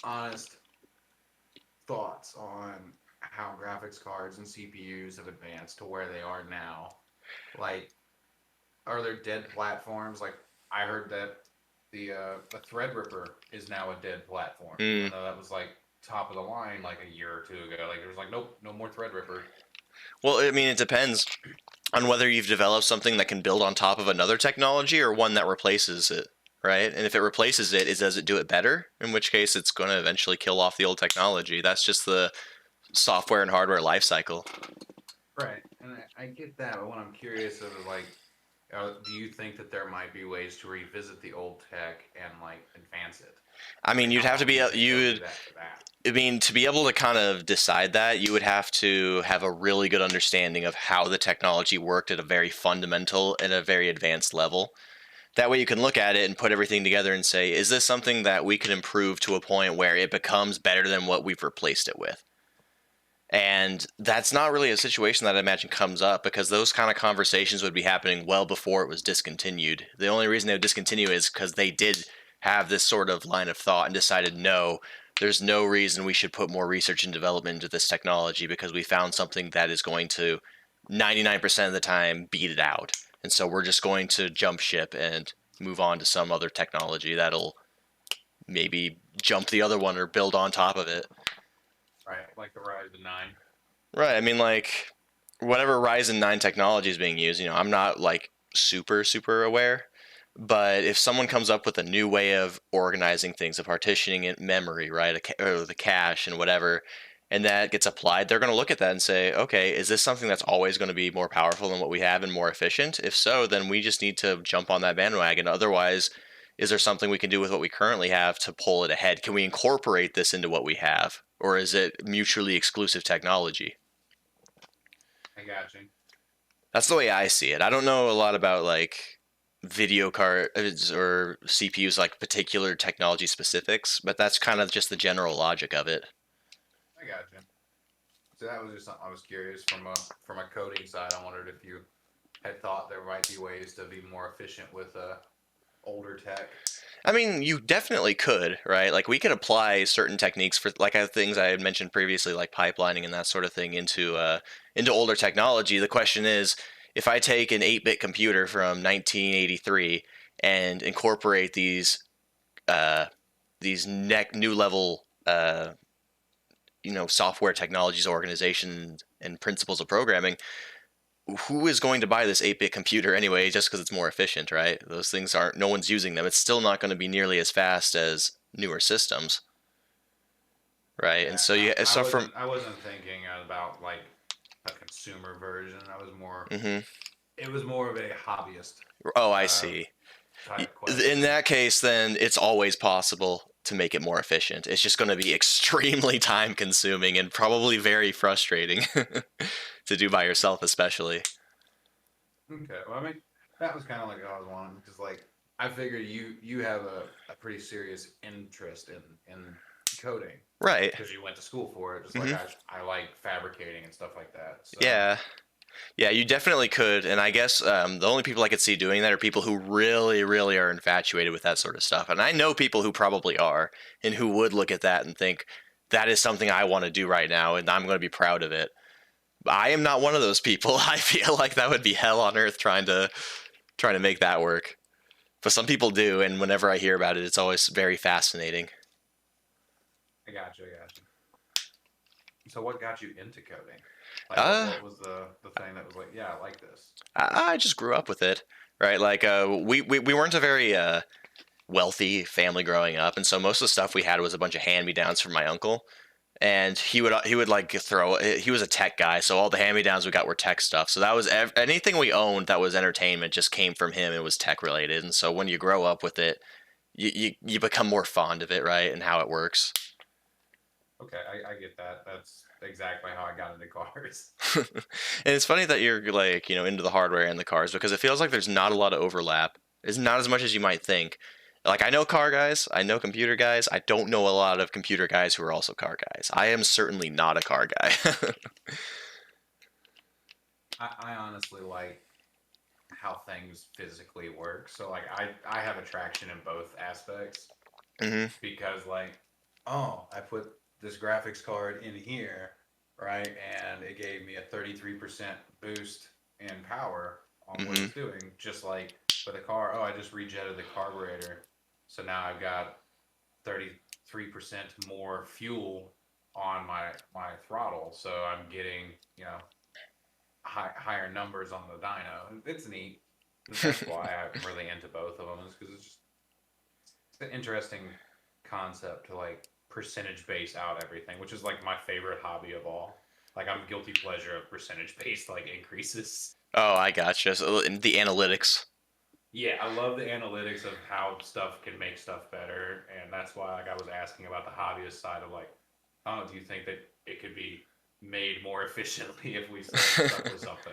honest thoughts on how graphics cards and CPUs have advanced to where they are now? Like, are there dead platforms? Like, I heard that the Threadripper is now a dead platform, even Mm. though that was like top of the line like a year or two ago. Like, there was like, nope, no more Threadripper. Well, I mean, it depends on whether you've developed something that can build on top of another technology or one that replaces it, right? And if it replaces it, does it do it better? In which case, it's going to eventually kill off the old technology. That's just the software and hardware life cycle. Right, and I get that, but what I'm curious of is like, do you think that there might be ways to revisit the old tech and like advance it? I mean, Like, you'd how have to long do be you think they'll do you'd that for that? I mean, to be able to kind of decide that, you would have to have a really good understanding of how the technology worked at a very fundamental and a very advanced level. That way you can look at it and put everything together and say, is this something that we can improve to a point where it becomes better than what we've replaced it with? And that's not really a situation that I imagine comes up because those kind of conversations would be happening well before it was discontinued. The only reason they would discontinue is because they did have this sort of line of thought and decided, no, there's no reason we should put more research and development into this technology because we found something that is going to 99% of the time beat it out. And so we're just going to jump ship and move on to some other technology that'll maybe jump the other one or build on top of it. Right, like the Ryzen 9. Right. I mean, like, whatever Ryzen 9 technology is being used, I'm not like super, super aware. But if someone comes up with a new way of organizing things, of partitioning it memory, right, or the cache and whatever, and that gets applied, they're going to look at that and say, okay, is this something that's always going to be more powerful than what we have and more efficient? If so, then we just need to jump on that bandwagon. Otherwise, is there something we can do with what we currently have to pull it ahead? Can we incorporate this into what we have? Or is it mutually exclusive technology? I got you. That's the way I see it. I don't know a lot about like video cards or CPUs, like particular technology specifics, but that's kind of just the general logic of it. I got you. So that was just something I was curious from a coding side. I wondered if you had thought there might be ways to be more efficient with older tech. I mean, you definitely could, right? Like we could apply certain techniques for like things I had mentioned previously, like pipelining and that sort of thing into older technology. The question is, if I take an 8-bit computer from 1983 and incorporate uh, these new level software technologies, organization, and principles of programming, who is going to buy this 8-bit computer anyway just because it's more efficient, right? Those things aren't, no one's using them. It's still not going to be nearly as fast as newer systems, right? And Yeah, so I so from wasn't thinking about like a consumer version. I was more mhm. it was more of a hobbyist Oh, I uh, see. type In question. that case, then it's always possible to make it more efficient. It's just going to be extremely time consuming and probably very frustrating to do by yourself, especially. Okay, well, I mean that was kind of like what I was wanting because like I figured you have a pretty serious interest in coding Right. because you went to school for it, just like Hmm. I like fabricating and stuff like that. So Yeah. Yeah, you definitely could. And I guess the only people I could see doing that are people who really, really are infatuated with that sort of stuff. And I know people who probably are and who would look at that and think, that is something I want to do right now and I'm going to be proud of it. I am not one of those people. I feel like that would be hell on earth trying to make that work. But some people do, and whenever I hear about it, it's always very fascinating. I got you. I got you. So what got you into coding? Like Uh, what was the thing that was like, yeah, I like this. I just grew up with it, right? Like, we weren't a very wealthy family growing up, and so most of the stuff we had was a bunch of hand me downs from my uncle. And he would like throw. He was a tech guy, so all the hand me downs we got were tech stuff. So that was anything we owned that was entertainment just came from him. It was tech related, and so when you grow up with it, you become more fond of it, right? And how it works. Okay, I get that. That's exactly how I got into cars. And it's funny that you're like, into the hardware and the cars because it feels like there's not a lot of overlap. It's not as much as you might think. Like I know car guys, I know computer guys. I don't know a lot of computer guys who are also car guys. I am certainly not a car guy. I honestly like how things physically work. So like I have attraction in both aspects Hmm. because like, oh, I put this graphics card in here, right? And it gave me a 33% boost in power on what Hmm. it's doing. Just like with the car, oh, I just rejetted the carburetor. So now I've got 33% more fuel on my throttle. So I'm getting, higher numbers on the dyno. It's neat. That's why I'm really into both of them, is because it's an interesting concept to like percentage base out everything, which is like my favorite hobby of all. Like I'm guilty pleasure of percentage based like increases. Oh, I gotcha. So the analytics. Yeah, I love the analytics of how stuff can make stuff better, and that's why like I was asking about the hobbyist side of like, oh, do you think that it could be made more efficiently if we stuck with something?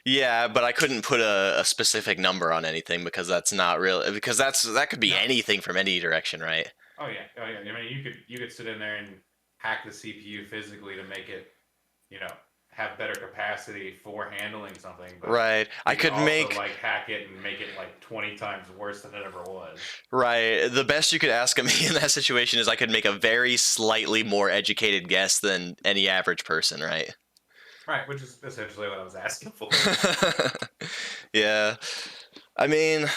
Yeah, but I couldn't put a specific number on anything because that's not real. Because that could be No. anything from any direction, right? Oh yeah. Oh yeah. I mean, you could sit in there and hack the CPU physically to make it, you know, have better capacity for handling something, but Right. I you could could also make like hack it and make it like 20 times worse than it ever was. right. The best you could ask of me in that situation is I could make a very slightly more educated guess than any average person, right? Right, which is essentially what I was asking for. Yeah. I mean,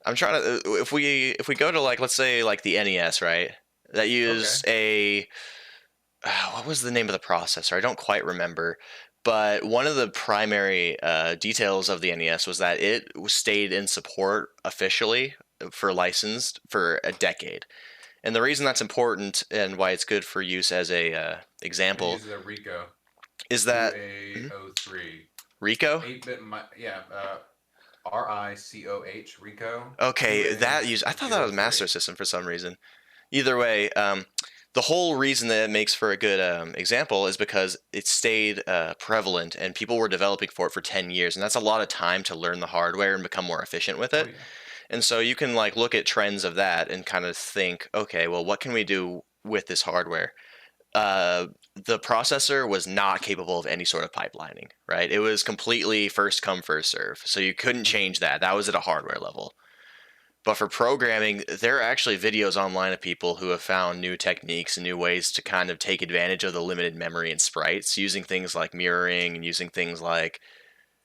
I'm trying to if we go to like let's say like the NES, right? That Okay. used a what was the name of the processor? I don't quite remember. But one of the primary details of the NES was that it stayed in support officially for licensed for a decade. And the reason that's important and why it's good for use as a It example uses a Rico is that mhm, 2A03. Rico. 8-bit, yeah, RICOH, Rico Okay, that use I thought that was Master 2A03. System for some reason. Either way, the whole reason that it makes for a good example is because it stayed prevalent and people were developing for it for 10 years, and that's a lot of time to learn the hardware and become more efficient with Oh it. yeah. And so you can like look at trends of that and kind of think, okay, well, what can we do with this hardware? The processor was not capable of any sort of pipelining, right? It was completely first come, first serve. So you couldn't Mhm. change that. That was at a hardware level. But for programming, there are actually videos online of people who have found new techniques and new ways to kind of take advantage of the limited memory and sprites using things like mirroring and using things like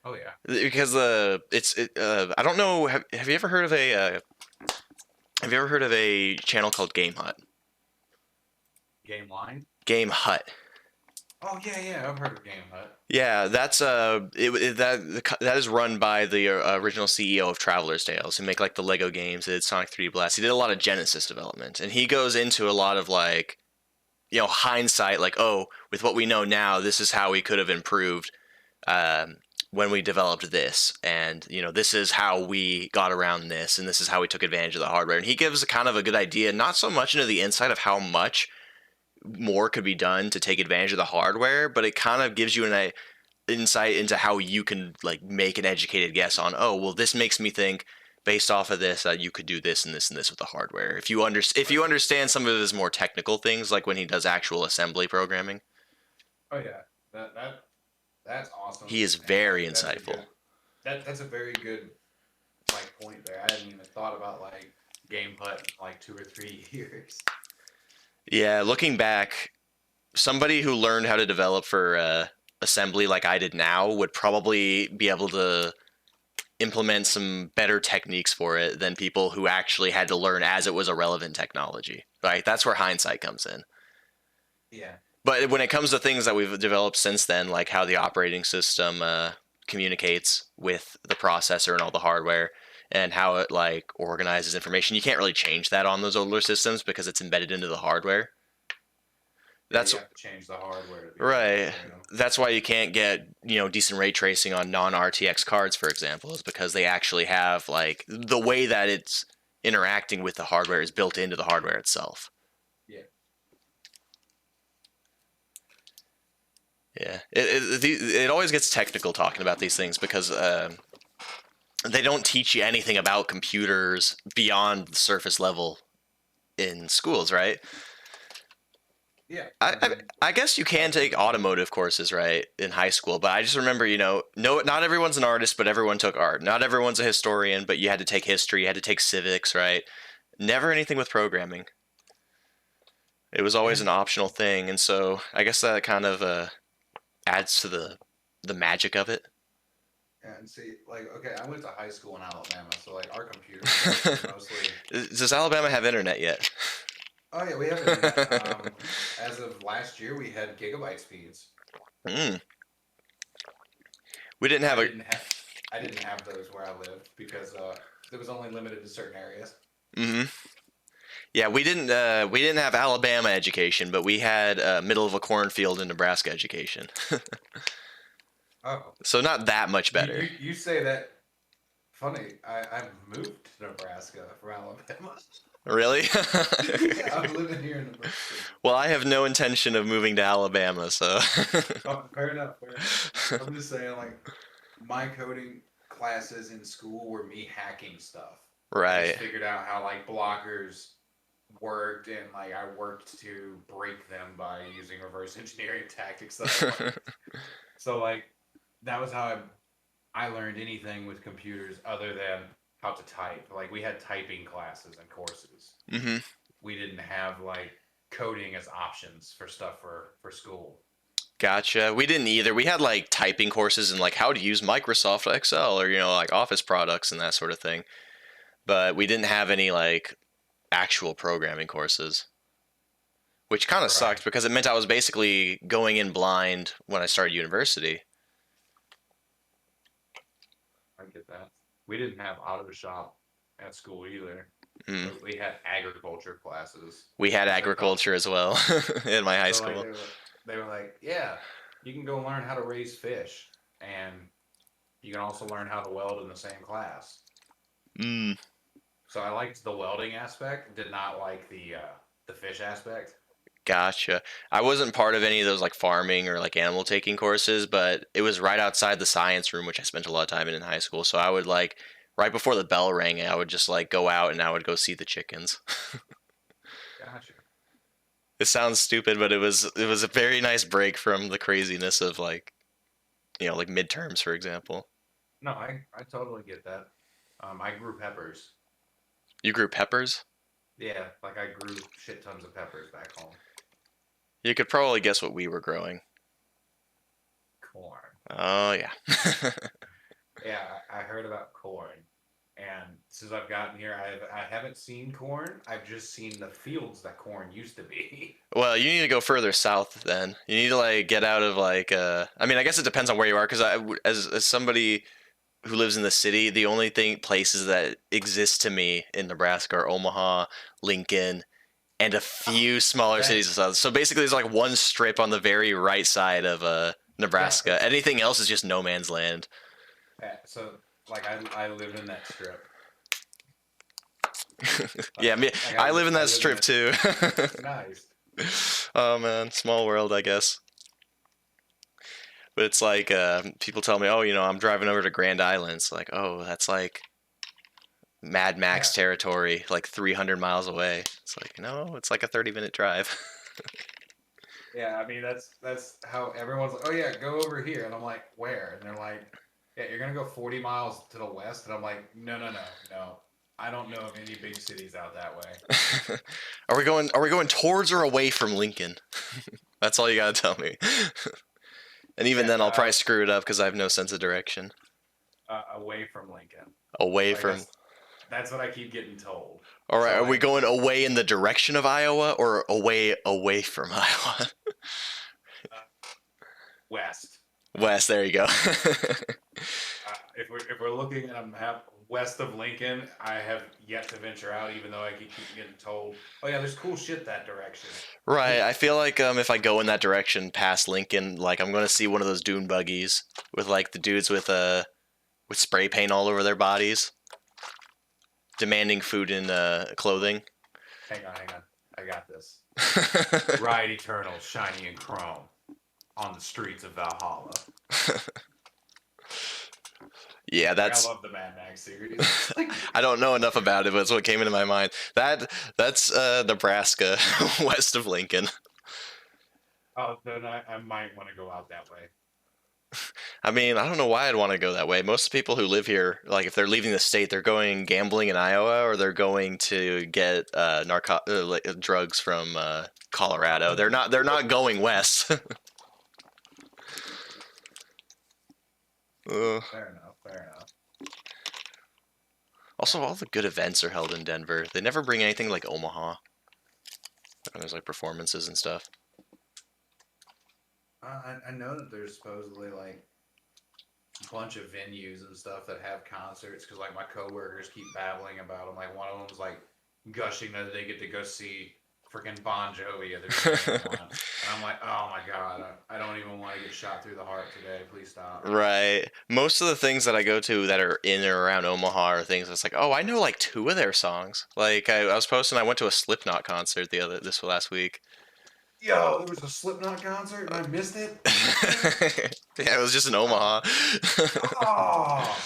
Oh yeah. because I don't know have you ever heard of a channel called Game Hut? Game line. Game Hut. Oh yeah, yeah. I've heard of Game Hut. Yeah, that's that is run by the original CEO of Traveler's Tales, who make like the Lego games. He did Sonic 3D Blast. He did a lot of Genesis development, and he goes into a lot of like hindsight, like, oh, with what we know now, this is how we could have improved um, when we developed this, and this is how we got around this, and this is how we took advantage of the hardware. And he gives a kind of a good idea, not so much into the insight of how much more could be done to take advantage of the hardware, but it kind of gives you an insight into how you can like make an educated guess on, oh, well, this makes me think based off of this you could do this and this and this with the hardware if you Right. understand some of his more technical things like when he does actual assembly programming. Oh yeah. That's He awesome, is and very that's a insightful. good that's a very good like point there. I hadn't even thought about like Game Hut in like 2 or 3 years. Yeah, looking back, somebody who learned how to develop for assembly like I did now would probably be able to implement some better techniques for it than people who actually had to learn as it was a relevant technology. Right? That's where hindsight comes in. Yeah. But when it comes to things that we've developed since then, like how the operating system communicates with the processor and all the hardware, and how it like organizes information, you can't really change that on those older systems because it's embedded into the hardware. Yeah, That's you have to change the hardware to be able to right. upgrade them. That's why you can't get decent ray tracing on non-RTX cards, for example, is because they actually have like the way that it's interacting with the hardware is built into the hardware itself. Yeah. Yeah, it always gets technical talking about these things because they don't teach you anything about computers beyond the surface level in schools, right? Yeah. I, I I mean, I guess you can that's take automotive courses, right, in high school, but I just remember, no, not everyone's an artist, but everyone took art. Not everyone's a historian, but you had to take history, you had to take civics, right? Never anything with programming. It was always yeah. an optional thing, and so I guess that kind of adds to the magic of it. Yeah, and see, like, okay, I went to high school in Alabama, so like our computer stuff was mostly. Does Alabama have internet yet? Oh yeah, we have internet. As of last year, we had gigabyte speeds. Mm. We didn't have I a. didn't have, I didn't have those where I lived because it was only limited to certain areas. Hmm. Yeah, we didn't have Alabama education, but we had middle of a cornfield in Nebraska education. Oh, So not that much you better. you you say that funny. I moved to Nebraska from Alabama. Really? Yeah, I'm living here in Nebraska. Well, I have no intention of moving to Alabama, so. Oh, fair enough. Fair enough. I'm just saying, like, my coding classes in school were me hacking stuff. I just Right. figured out how like blockers worked, and like I worked to break them by using reverse engineering tactics that I learned. So like that was how I learned anything with computers other than how to type. Like we had typing classes and courses. Hmm. We didn't have like coding as options for stuff for school. Gotcha. We didn't either. We had like typing courses and like how to use Microsoft Excel or like Office products and that sort of thing. But we didn't have any like actual programming courses, which kind of Right. sucked because it meant I was basically going in blind when I started university. I get that. We didn't have auto shop at school either. Mm. We had agriculture classes, We had as they're called. agriculture as well in my high So like school. they were like, yeah, you can go learn how to raise fish, and you can also learn how to weld in the same class. Mm. So I liked the welding aspect, did not like the fish aspect. Gotcha. I wasn't part of any of those like farming or like animal taking courses, but it was right outside the science room, which I spent a lot of time in high school. So I would like right before the bell rang, I would just like go out and I would go see the chickens. Gotcha. It sounds stupid, but it was a very nice break from the craziness of like like midterms, for example. No, I totally get that. I grew peppers. You grew peppers? Yeah, like I grew shit tons of peppers back home. You could probably guess what we were growing. Corn. Oh yeah. Yeah, I heard about corn, and since I've gotten here, I haven't seen corn. I've just seen the fields that corn used to be. Well, you need to go further south then. You need to like get out of like I mean, I guess it depends on where you are because as somebody who lives in the city, the only places that exist to me in Nebraska are Omaha, Lincoln, and a Oh, few smaller dang. cities and stuff. So basically, there's like one strip on the very right side of Yeah, Nebraska. Anything else is just no man's land. yeah. So like I live in that strip. Yeah, me, Like I live in I that live in strip that. too. Nice. Oh man, small world, I guess. But it's like people tell me, oh, I'm driving over to Grand Island. It's like, oh, that's like Mad Yeah. Max territory, like 300 miles away. It's like, no, it's like a 30-minute drive. Yeah, I mean that's how everyone's like, oh yeah, go over here, and I'm like, where? And they're like, yeah, you're gonna go 40 miles to the west, and I'm like, no, no, no, no. I don't know of any big cities out that way. Are we going towards or away from Lincoln? That's all you gotta tell me. And even Yeah, then, I'll probably screw it up because I have no sense of direction. away from Lincoln. Away Like from. that's what I keep getting told. All right, So are we like, going away in the direction of Iowa or away from Iowa? west. West. There you go. If we're looking at a map west of Lincoln, I have yet to venture out, even though I keep getting told, "Oh yeah, there's cool shit that direction." Right. I feel like if I go in that direction past Lincoln, like I'm gonna see one of those dune buggies with like the dudes with spray paint all over their bodies, demanding food and clothing. Hang on, I got this. Ride Eternal, shiny and chrome, on the streets of Valhalla. Yeah, Like I that's. love the Mad Max series. Like, I don't know enough about it, but it's what came into my mind. That's Nebraska, west of Lincoln. oh, then I might want to go out that way. I mean, I don't know why I'd want to go that way. Most people who live here, like if they're leaving the state, they're going gambling in Iowa or they're going to get like, drugs from Colorado. Colorado. They're not going west. uh, Fair enough. Fair enough. Also, all the good events are held in Denver. They never bring anything like Omaha. When there's like performances and stuff. I know that there's supposedly like a bunch of venues and stuff that have concerts because like my coworkers keep babbling about them. Like one of them's like gushing that they get to go see freaking Bon Jovi at their jam once, and I'm like, oh my god, I don't even want to get shot through the heart today. Please stop. Right. Most of the things that I go to that are in or around Omaha are things that's like, oh, I know like two of their songs. Like I was posting, I went to a Slipknot concert this last week. Yo, there was a Slipknot concert and I missed it. Yeah, it was just in Omaha. Oh,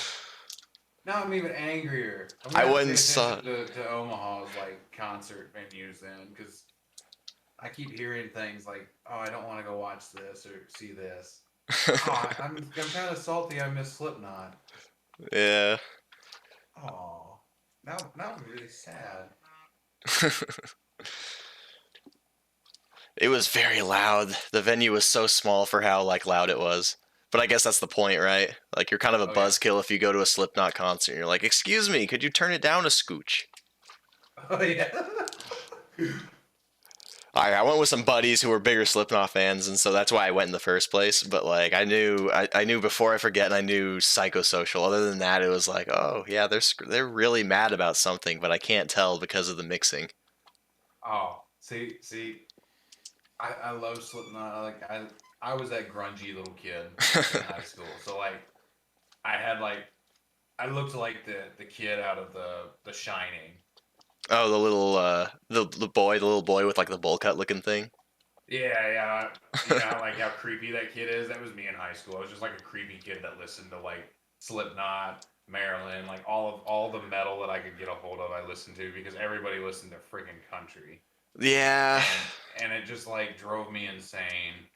now I'm even angrier. I'm I gonna have to went pay and saw. attention to Omaha's like concert venues then, because I keep hearing things like, "Oh, I don't want to go watch this or see this." Oh, I'm kind of salty. I miss Slipknot. Yeah. Oh, now I'm really sad. It was very loud. The venue was so small for how like loud it was. But I guess that's the point, right? Like you're kind of a Oh yeah. buzzkill if you go to a Slipknot concert and you're like, "Excuse me, could you turn it down a scooch?" Oh yeah. I went with some buddies who were bigger Slipknot fans, and so that's why I went in the first place. But like I knew before I forget, and I knew Psychosocial. Other than that, it was like, oh yeah, they're really mad about something, but I can't tell because of the mixing. Oh, see, I love Slipknot. I was that grungy little kid in high school, so like I had like I looked like the kid out of the Shining. Oh, the little the little boy with like the bowl cut looking thing. Yeah, yeah. You know like how creepy that kid is? That was me in high school. I was just like a creepy kid that listened to like Slipknot, Marilyn, like all the metal that I could get a hold of. I listened to because everybody listened to freaking country, Yeah. and it just like drove me insane.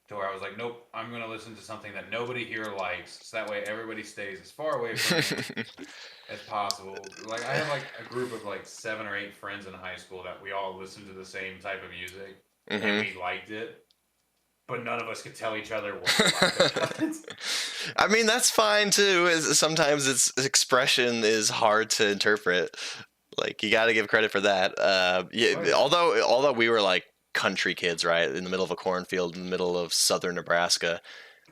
To where I was like, nope, I'm gonna listen to something that nobody here likes, so that way everybody stays as far away from me as possible. Like I had like a group of like 7 or 8 friends in high school that we all listened to the same type of music and hmm we liked it, but none of us could tell each other what we liked about it. I mean, that's fine too. Sometimes its expression is hard to interpret. Like you got to give credit for that. Yeah, Oh yeah. although we were like country kids, right, in the middle of a cornfield in the middle of southern Nebraska,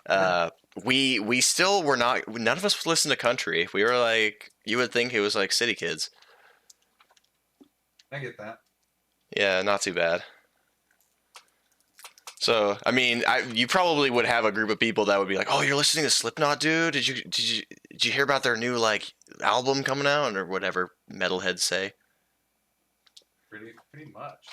Yeah, uh, we still were not. None of us listened to country. We were like, you would think it was like city kids. I get that. Yeah, not too bad. So, I mean, you probably would have a group of people that would be like, "Oh, you're listening to Slipknot, dude? Did you hear about their new like album coming out or whatever metalheads say?" Pretty much.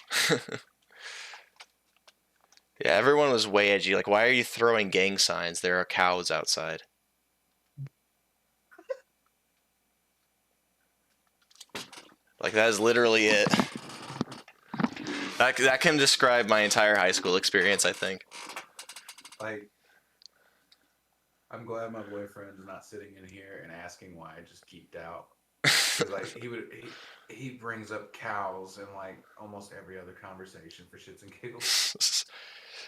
Yeah, everyone was way edgy. Like, why are you throwing gang signs? There are cows outside. Like, that is literally it. That can describe my entire high school experience, I think. Like I'm glad my boyfriend's not sitting in here and asking why I just geeked out. Because like he brings up cows in like almost every other conversation for shits and giggles.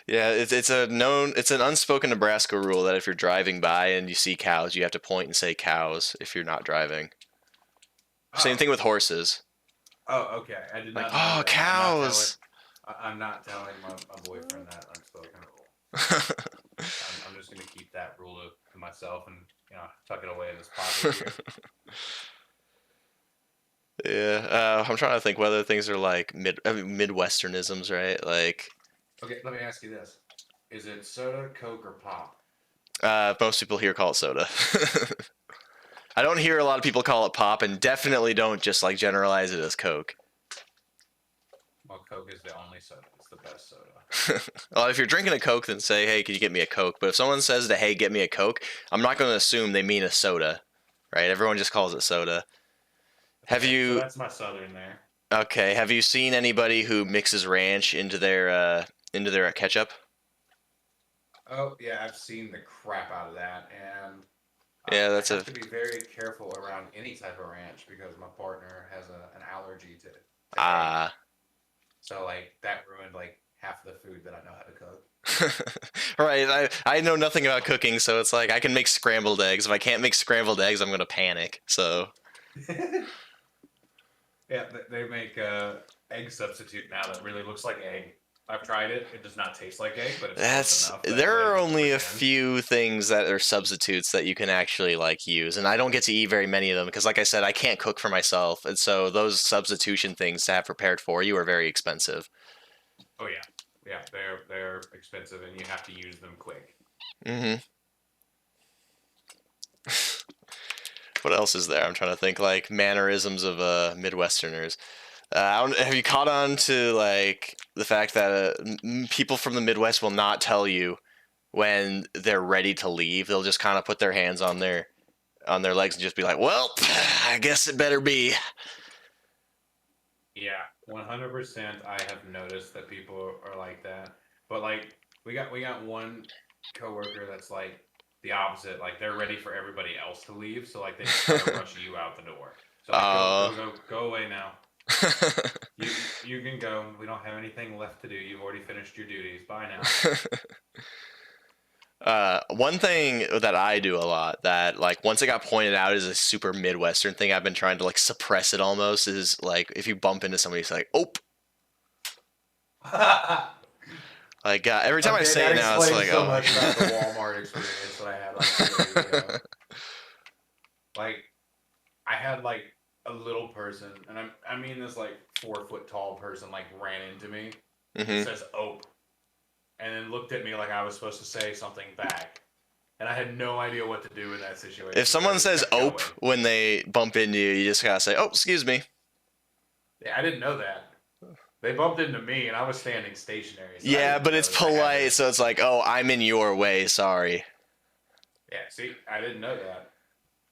Yeah, it's an unspoken Nebraska rule that if you're driving by and you see cows, you have to point and say cows if you're not driving. Same Oh, thing with horses. oh, okay. I did Like, not know oh, that. cows. I'm not telling my boyfriend that unspoken rule. I'm that rule to myself and tuck it away in this pocket here. Yeah, I'm trying to think whether things are like Midwesternisms, right? Like, Okay, let me ask you this: is it soda, Coke, or pop? most people here call it soda. I don't hear a lot of people call it pop, and definitely don't just like generalize it as Coke. Well, Coke is the only soda. It's the best soda. Well, if you're drinking a Coke, then say, "Hey, could you get me a Coke?" But if someone says to, "Hey, get me a Coke," I'm not going to assume they mean a soda, right? Everyone just calls it soda. Have Okay, so you that's my southern there. Okay? Have you seen anybody who mixes ranch into their ketchup? Oh yeah, I've seen the crap out of that, and Yeah, I that's have a to be very careful around any type of ranch because my partner has an allergy to egg. ah. So like that ruined like half of the food that I know how to cook. Right, I know nothing about cooking, so it's like I can make scrambled eggs. If I can't make scrambled eggs, I'm gonna panic. So Yeah, they make egg substitute now that really looks like egg. I've tried it. It does not taste like egg, but it's close enough that there everybody are wants to only a pretend. few things that are substitutes that you can actually like use, and I don't get to eat very many of them because, like I said, I can't cook for myself, and so those substitution things to have prepared for you are very expensive. Oh yeah, yeah, they're expensive and you have to use them quick. Hmm. What else is there? I'm trying to think like mannerisms of Midwesterners. Have you caught on to like the fact that people from the Midwest will not tell you when they're ready to leave? They'll just kind of put their hands on their legs and just be like, "Well, I guess it better be." Yeah, 100%. I have noticed that people are like that. But like we got one coworker that's like the opposite. Like they're ready for everybody else to leave, so like they just try to rush you out the door. So like go uh, go go go away now. You can go. We don't have anything left to do. You've already finished your duties. Bye now. one thing that I do a lot that like once it got pointed out as a super Midwestern thing, I've been trying to like suppress it almost is like if you bump into somebody, it's like, "Oh." Like every time I Okay, say that it now, it's explains like, so "Oh." much about the Walmart experience that I had like 2 days ago. Like I had like a little person, and I mean this like 4 foot tall person like ran into me and Hmm. says "ope," and then looked at me like I was supposed to say something back, and I had no idea what to do in that If situation, so I someone just says kept "ope" going. when they bump into you, you just gotta say, "Oh, excuse me." Yeah, I didn't know that. They bumped into me, and I was standing stationary, so I Yeah, didn't but it's know that I had polite, to. so it's like, "Oh, I'm in your way. Sorry." Yeah, see, I didn't know that.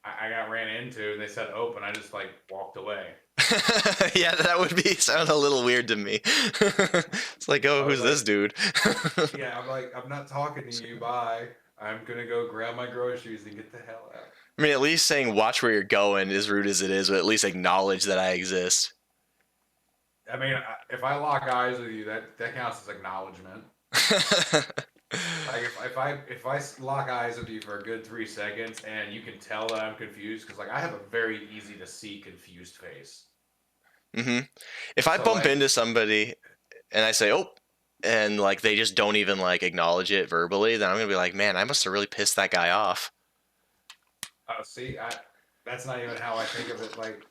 I got ran into, and they said "ope," and I just like walked away. Yeah, that would be sound a little weird to me. It's like, "Oh, I was who's this like, dude?" yeah, I'm like, I'm not talking to you. Bye. I'm gonna go grab my groceries and get the hell out. I mean, at least saying "watch where you're going," as rude as it is, but at least acknowledge that I exist. I mean, if I lock eyes with you, that counts as acknowledgement. Like if I lock eyes with you for a good 3 seconds and you can tell that I'm confused because like I have a very easy to see confused face. Hmm. If I So bump like, into somebody and I say "oh," and like they just don't even like acknowledge it verbally, then I'm gonna be like, "Man, I must have really pissed that guy off." see, that's not even how I think of it. Like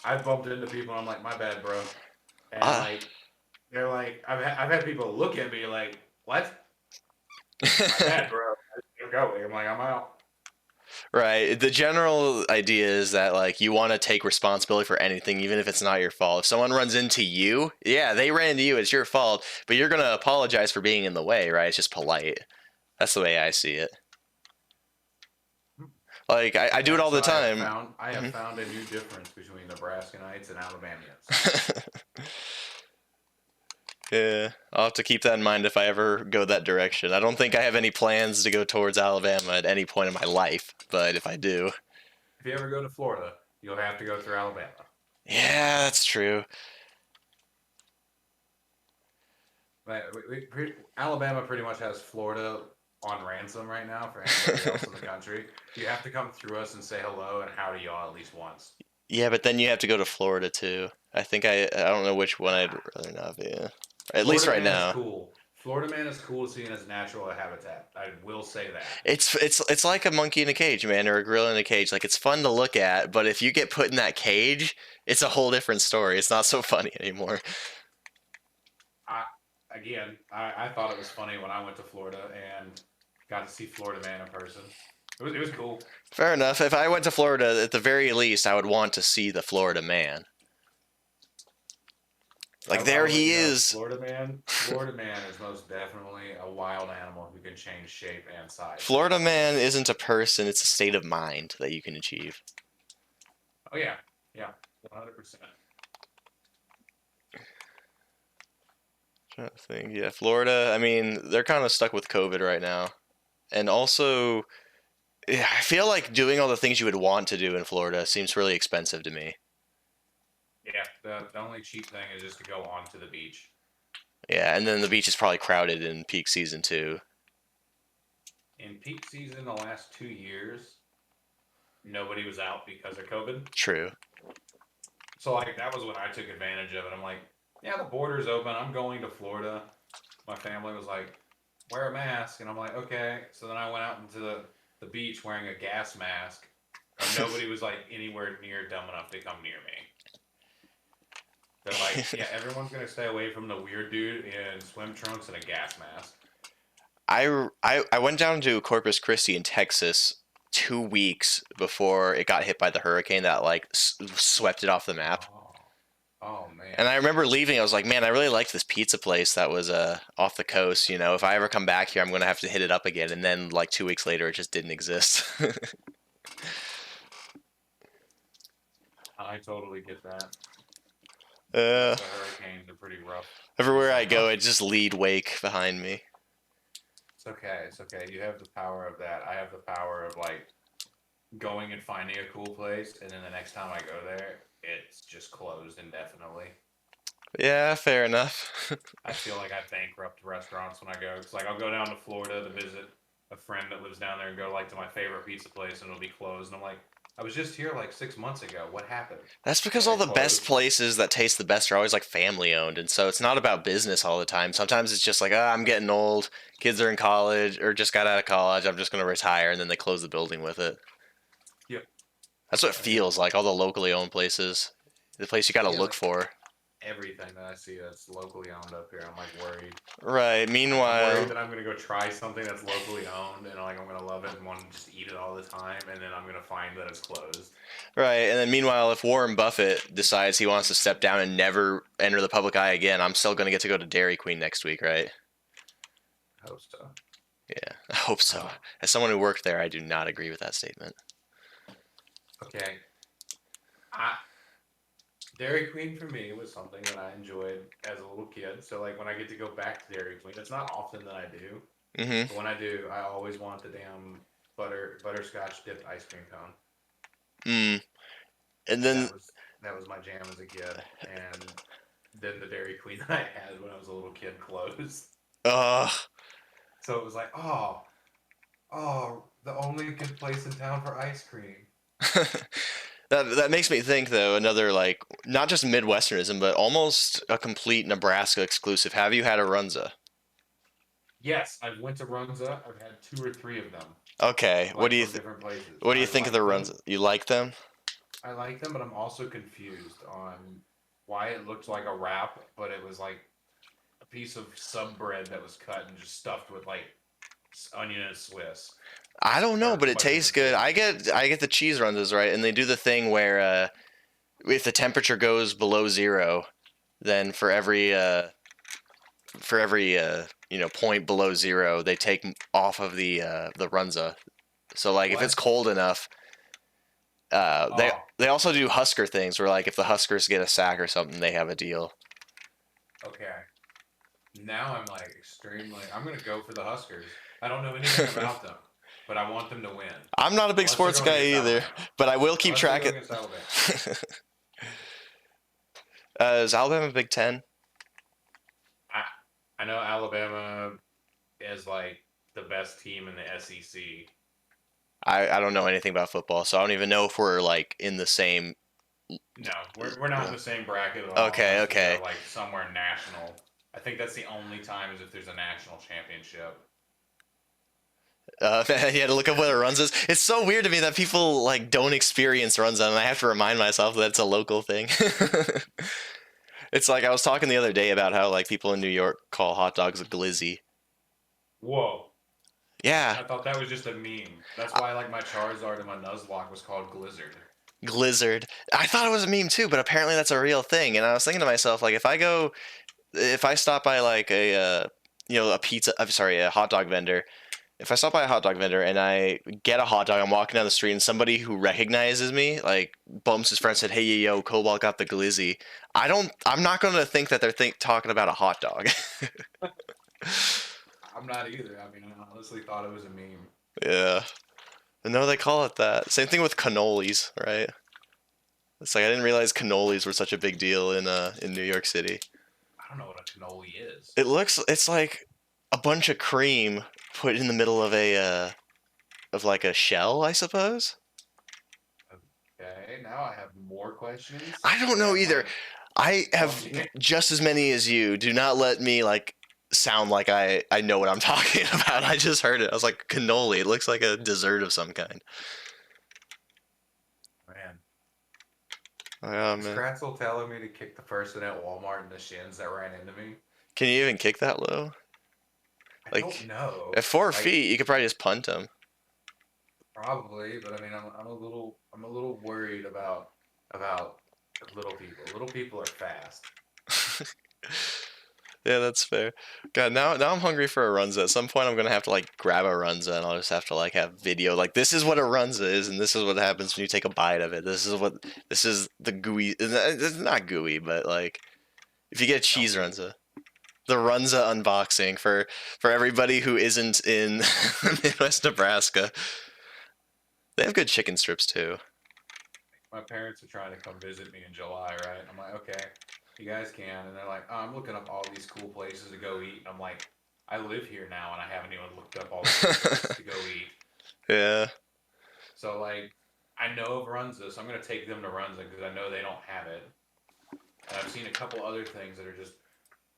I've bumped into people and I'm like, my bad, bro, and Ah. like they're like, I've had people look at me like, what? My bad, bro. I'm going. I'm like, I'm out. Right. The general idea is that like you want to take responsibility for anything, even if it's not your fault. If someone runs into you, yeah, they ran into you, it's your fault, but you're gonna apologize for being in the way, right? It's just polite. That's the way I see it. Like I do it all So the time. I have Mhm. found a new difference between Nebraskanites and Alabamians. Yeah, I'll have to keep that in mind if I ever go that direction. I don't think I have any plans to go towards Alabama at any point in my life, but if I do, If you ever go to Florida, you'll have to go through Alabama. yeah, that's true. But Alabama pretty much has Florida on ransom right now for anybody else in the country. You have to come through us and say hello and howdy y'all at least once. Yeah, but then you have to go to Florida too. I think I don't know which one I'd Ah, rather not be. At least Florida right man is now. cool. Florida man is cool to see in its natural habitat. I will say that. It's like a monkey in a cage, man, or a gorilla in a cage. Like it's fun to look at, but if you get put in that cage, it's a whole different story. It's not so funny anymore. I I thought it was funny when I went to Florida and got to see Florida man in person. It was cool. Fair enough. If I went to Florida, at the very least, I would want to see the Florida man. Like I there will let he you know, is. Florida man is most definitely a wild animal who can change shape and size pretty Florida quickly. man isn't a person; it's a state of mind that you can achieve. Oh yeah, yeah, 100%. Trying to think, yeah, Florida. I mean, they're kind of stuck with COVID right now, and also, yeah, I feel like doing all the things you would want to do in Florida seems really expensive to me. Yeah, the only cheap thing is just to go onto the beach. Yeah, and then the beach is probably crowded in peak season too. In peak season, the last 2 years, nobody was out because of COVID. True. So like that was when I took advantage of it. I'm like, yeah, the border's open. I'm going to Florida. My family was like, wear a mask, and I'm like, okay. So then I went out into the beach wearing a gas mask, and nobody was like anywhere near dumb enough to come near me. They're like, yeah, everyone's gonna stay away from the weird dude in swim trunks and a gas mask. I went down to Corpus Christi in Texas 2 weeks before it got hit by the hurricane that like swept it off the map. Oh, oh And man. I remember leaving. I was like, man, I really liked this pizza place that was off the coast. You know, if I ever come back here, I'm gonna have to hit it up again. And then like 2 weeks later, it just didn't exist. I totally get that. uh, The hurricanes are pretty rough this Everywhere I go, summer. it just lead wake behind me. It's okay. It's okay. You have the power of that. I have the power of like going and finding a cool place, and then the next time I go there, it's just closed indefinitely. Yeah, fair enough. I feel like I bankrupt restaurants when I go. It's like I'll go down to Florida to visit a friend that lives down there and go like to my favorite pizza place, and it'll be closed. And I'm like, I was just here like 6 months ago. What happened? That's because Oh, all it the best closed. places that taste the best are always like family owned, and so it's not about business all the time. Sometimes it's just like, ah, I'm getting old, kids are in college or just got out of college, I'm just gonna retire, and then they close the building with it. Yep. That's what it And feels like. All the locally owned places, the place you gotta yeah, look like for. everything that I see that's locally owned up here, I'm like worried. Right. I'm worried Meanwhile, that I'm gonna go try something that's locally owned and like I'm gonna love it and want to just eat it all the time, and then I'm gonna find that it's closed. right, and then meanwhile, if Warren Buffett decides he wants to step down and never enter the public eye again, I'm still gonna get to go to Dairy Queen next week, right? I hope so. Yeah, I hope so. Uh, As someone who worked there, I do not agree with that statement. okay. I Dairy Queen for me was something that I enjoyed as a little kid. So like when I get to go back to Dairy Queen, it's not often that I do, Mm-hmm. but when I do, I always want the damn butterscotch dipped ice cream cone. Mm. And then, That was my jam as a kid, and then the Dairy Queen that I had when I was a little kid closed. uh, So it was like, the only good place in town for ice cream. that makes me think though. Another like not just Midwesternism, but almost a complete Nebraska exclusive. Have you had a Runza? Yes, I went to Runza. I've had two or three of them, Okay. like from different places. What do you I think of the like them. Runza? You like them? I like them, but I'm also confused on why it looked like a wrap, but it was like a piece of sub bread that was cut and just stuffed with like onion and Swiss I don't know, or but it tastes mushroom and good. Swiss. I get the cheese Runzas right, and they do the thing where if the temperature goes below zero, then for every point below zero, they take off of the Runza. So like if it's What? cold enough, Oh, they also do Husker things where like if the Huskers get a sack or something, they have a deal. okay. Now I'm like extremely. I'm gonna go for the Huskers. I don't know anything about them, but I want them to win. I'm not a big Unless they're sports going guy against either, Alabama. but I will keep Unless they're track going of. against Alabama. Is Alabama Big Ten? I I know Alabama is like the best team in the SEC. I don't know anything about football, so I don't even know if we're like in the same. No, we're not in the same bracket at all Okay, unless we okay. go like somewhere national. I think that's the only time is if there's a national championship. Man, you had to look up what a Runza is. It's so weird to me that people like don't experience Runza, and I have to remind myself that it's a local thing. It's like I was talking the other day about how like people in New York call hot dogs a glizzy. Whoa. Yeah, I thought that was just a meme. That's why like my Charizard and my Nuzlocke was called Glizzard. Glizzard. I thought it was a meme too, but apparently that's a real thing. And I was thinking to myself, like, if I stop by like a pizza, I'm sorry, a hot dog vendor. If I stop by a hot dog vendor and I get a hot dog, I'm walking down the street and somebody who recognizes me, like, bumps his friend and said, "Hey, yo, Cobalt got the glizzy." I'm not going to think that they're talking about a hot dog. I'm not either. I mean, I honestly thought it was a meme. Yeah. No, they call it that. Same thing with cannolis, right? It's like I didn't realize cannolis were such a big deal in New York City. I don't know what a cannoli is. It's like a bunch of cream put in the middle of a of like a shell, I suppose. Okay, now I have more questions I don't know that either. might I help have me. just as many as you. Do not let me like sound like I know what I'm talking about. I just heard it. I was like cannoli. It looks like a dessert of some kind. Man, Oh is man. Kratzel telling me to kick the person at Walmart in the shins that ran into me? Can you even kick that low? I don't Like at know. 4 feet, you could probably just punt him. Probably, but I mean, I'm a little worried about little people. Little people are fast. Yeah, that's fair. God, now I'm hungry for a Runza. At some point, I'm gonna have to like grab a Runza, and I'll just have to like have video. Like this is what a Runza is, and this is what happens when you take a bite of it. This is the gooey. It's not gooey, but like if you get a Tell cheese me, Runza, the Runza unboxing for everybody who isn't in Midwest Nebraska. They have good chicken strips too. my parents are trying to come visit me in July, right? I'm like, okay, you guys can, and they're like, oh, I'm looking up all these cool places to go eat, and I'm like, I live here now, and I haven't even looked up all the cool places to go eat. Yeah. So like, I know of Runza, so I'm gonna take them to Runza because I know they don't have it, and I've seen a couple other things that are just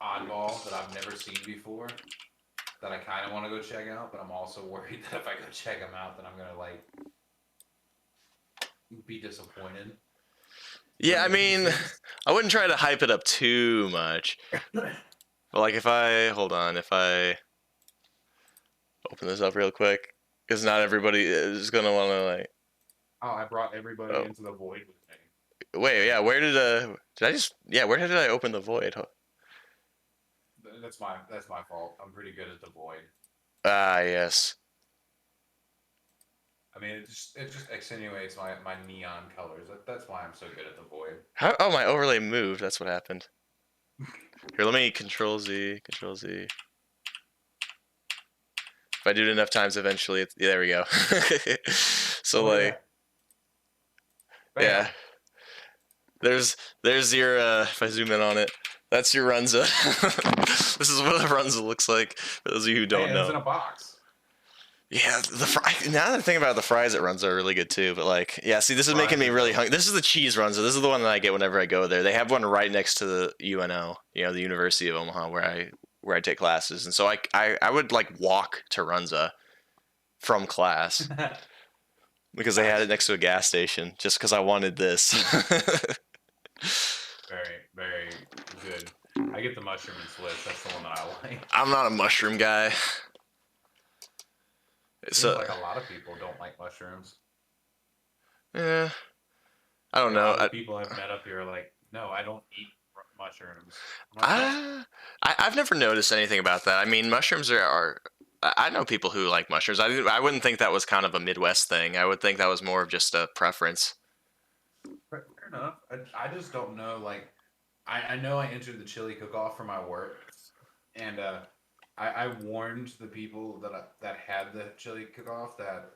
oddball that I've never seen before that I kind of want to go check out, but I'm also worried that if I go check them out, then I'm gonna like be disappointed. Does that Yeah, I make any mean, sense? I wouldn't try to hype it up too much. But like if I hold on, if I open this up real quick, because not everybody is gonna want to like. Oh, I brought everybody Oh into the void with me. wait, yeah. Where did I just yeah? Where did I open the void? That's my fault. I'm pretty good at the void. Ah yes. I mean, it just accentuates my neon colors. That's why I'm so good at the void. How? Oh, my overlay moved. That's what happened. Here, let me Control Z. Control Z. If I do it enough times, eventually, yeah, there we go. So Oh, look at like, that! yeah, Bam! there's your. If I zoom in on it, that's your Runza. This is what a Runza looks like. For those of you who don't Hey, it's know. in a box. Yeah, the fry. Now that I think about it, the fries at Runza are really good too. But like, yeah, see, this is making Fries me are really dope. hungry. This is the cheese Runza. This is the one that I get whenever I go there. They have one right next to the UNO, the University of Omaha, where I take classes, and so I would like walk to Runza from class because they had it Nice. next to a gas station just because I wanted this. Very, very good. I get the mushroom and Swiss. That's the one that I like. I'm not a mushroom guy. Seems So, like a lot of people don't like mushrooms. yeah, I don't Like a know. lot of the people I've met up here are like, no, I don't eat mushrooms. I'm like, what? I, I've never noticed anything about that. I mean, mushrooms are. I know people who like mushrooms. I wouldn't think that was kind of a Midwest thing. I would think that was more of just a preference. Fair enough. I just don't know. Like, I know I entered the chili cook-off for my work, and I warned the people that had the chili cook-off that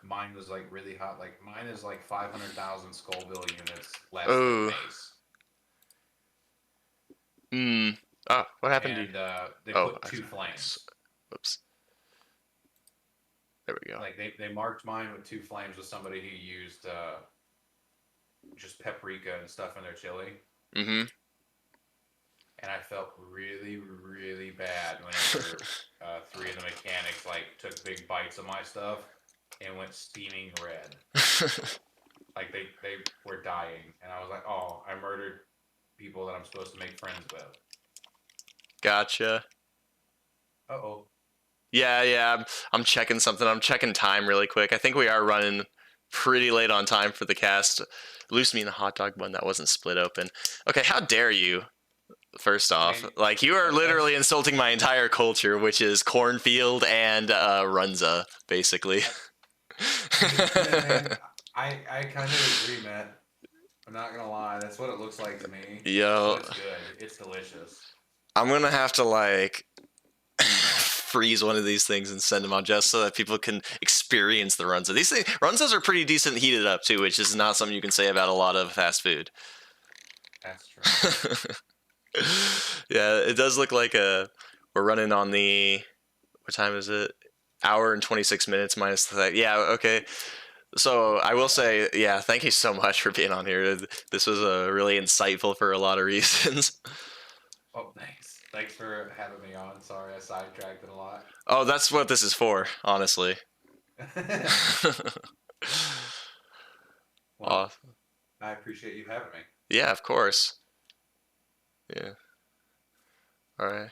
mine was like really hot. Like mine is like 500,000 Scoville units less than Oh, base, hmm. Oh, what happened to you? and they Oh, put two flames. whoops. There we go. Like they marked mine with two flames with somebody who used just paprika and stuff in their chili, Mm-hmm. and I felt really, really bad whenever three of the mechanics like took big bites of my stuff and went steaming red. Like they were dying, and I was like, oh, I murdered people that I'm supposed to make friends with. Gotcha. Uh oh. Yeah, yeah. I'm checking something. I'm checking time really quick. I think we are running pretty late on time for the cast. Loose me in the hot dog bun that wasn't split open. Okay, how dare you? First I off, mean, like you are literally that's insulting my entire culture, which is cornfield and Runza, basically. man. I kind of agree, man. I'm not gonna lie. That's what it looks like to me. But Yo, it's good. It's delicious. I'm gonna have to like freeze one of these things and send them out just so that people can experience the Runza. These things, Runzas are pretty decent heated up too, which is not something you can say about a lot of fast food. That's true. Yeah, it does look like we're running on the what time is it? Hour and 26 minutes minus that. Yeah, okay. So I will say, yeah, thank you so much for being on here. This was really insightful for a lot of reasons. Oh, thanks. Thanks for having me on. Sorry, I sidetracked it a lot. Oh, that's what this is for, honestly. Well, Awesome. I appreciate you having me. Yeah, of course. Yeah. All right.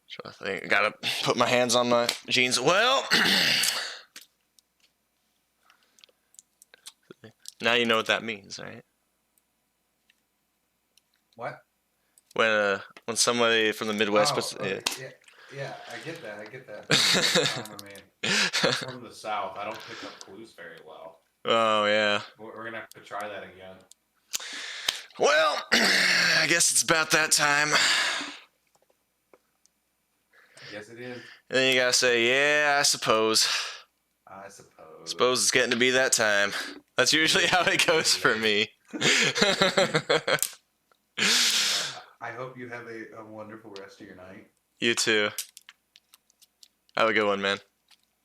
So I think I gotta put my hands on my jeans. Well, now you know what that means, right? What? When somebody from the Midwest Oh, puts okay. yeah. Yeah, yeah. I get that. I get that. Most of the time, I mean, I'm from the South. I don't pick up clues very well. Oh yeah. We're gonna have to try that again. Well, I guess it's about that time. I guess it is. And then you gotta say, yeah, I suppose. I suppose. Suppose it's getting to be that time. That's usually how it goes for me. I hope you have a wonderful rest of your night. You too. Have a good one, man.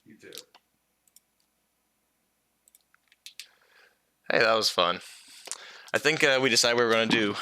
You too. Hey, that was fun. I think we decided what we were going to do.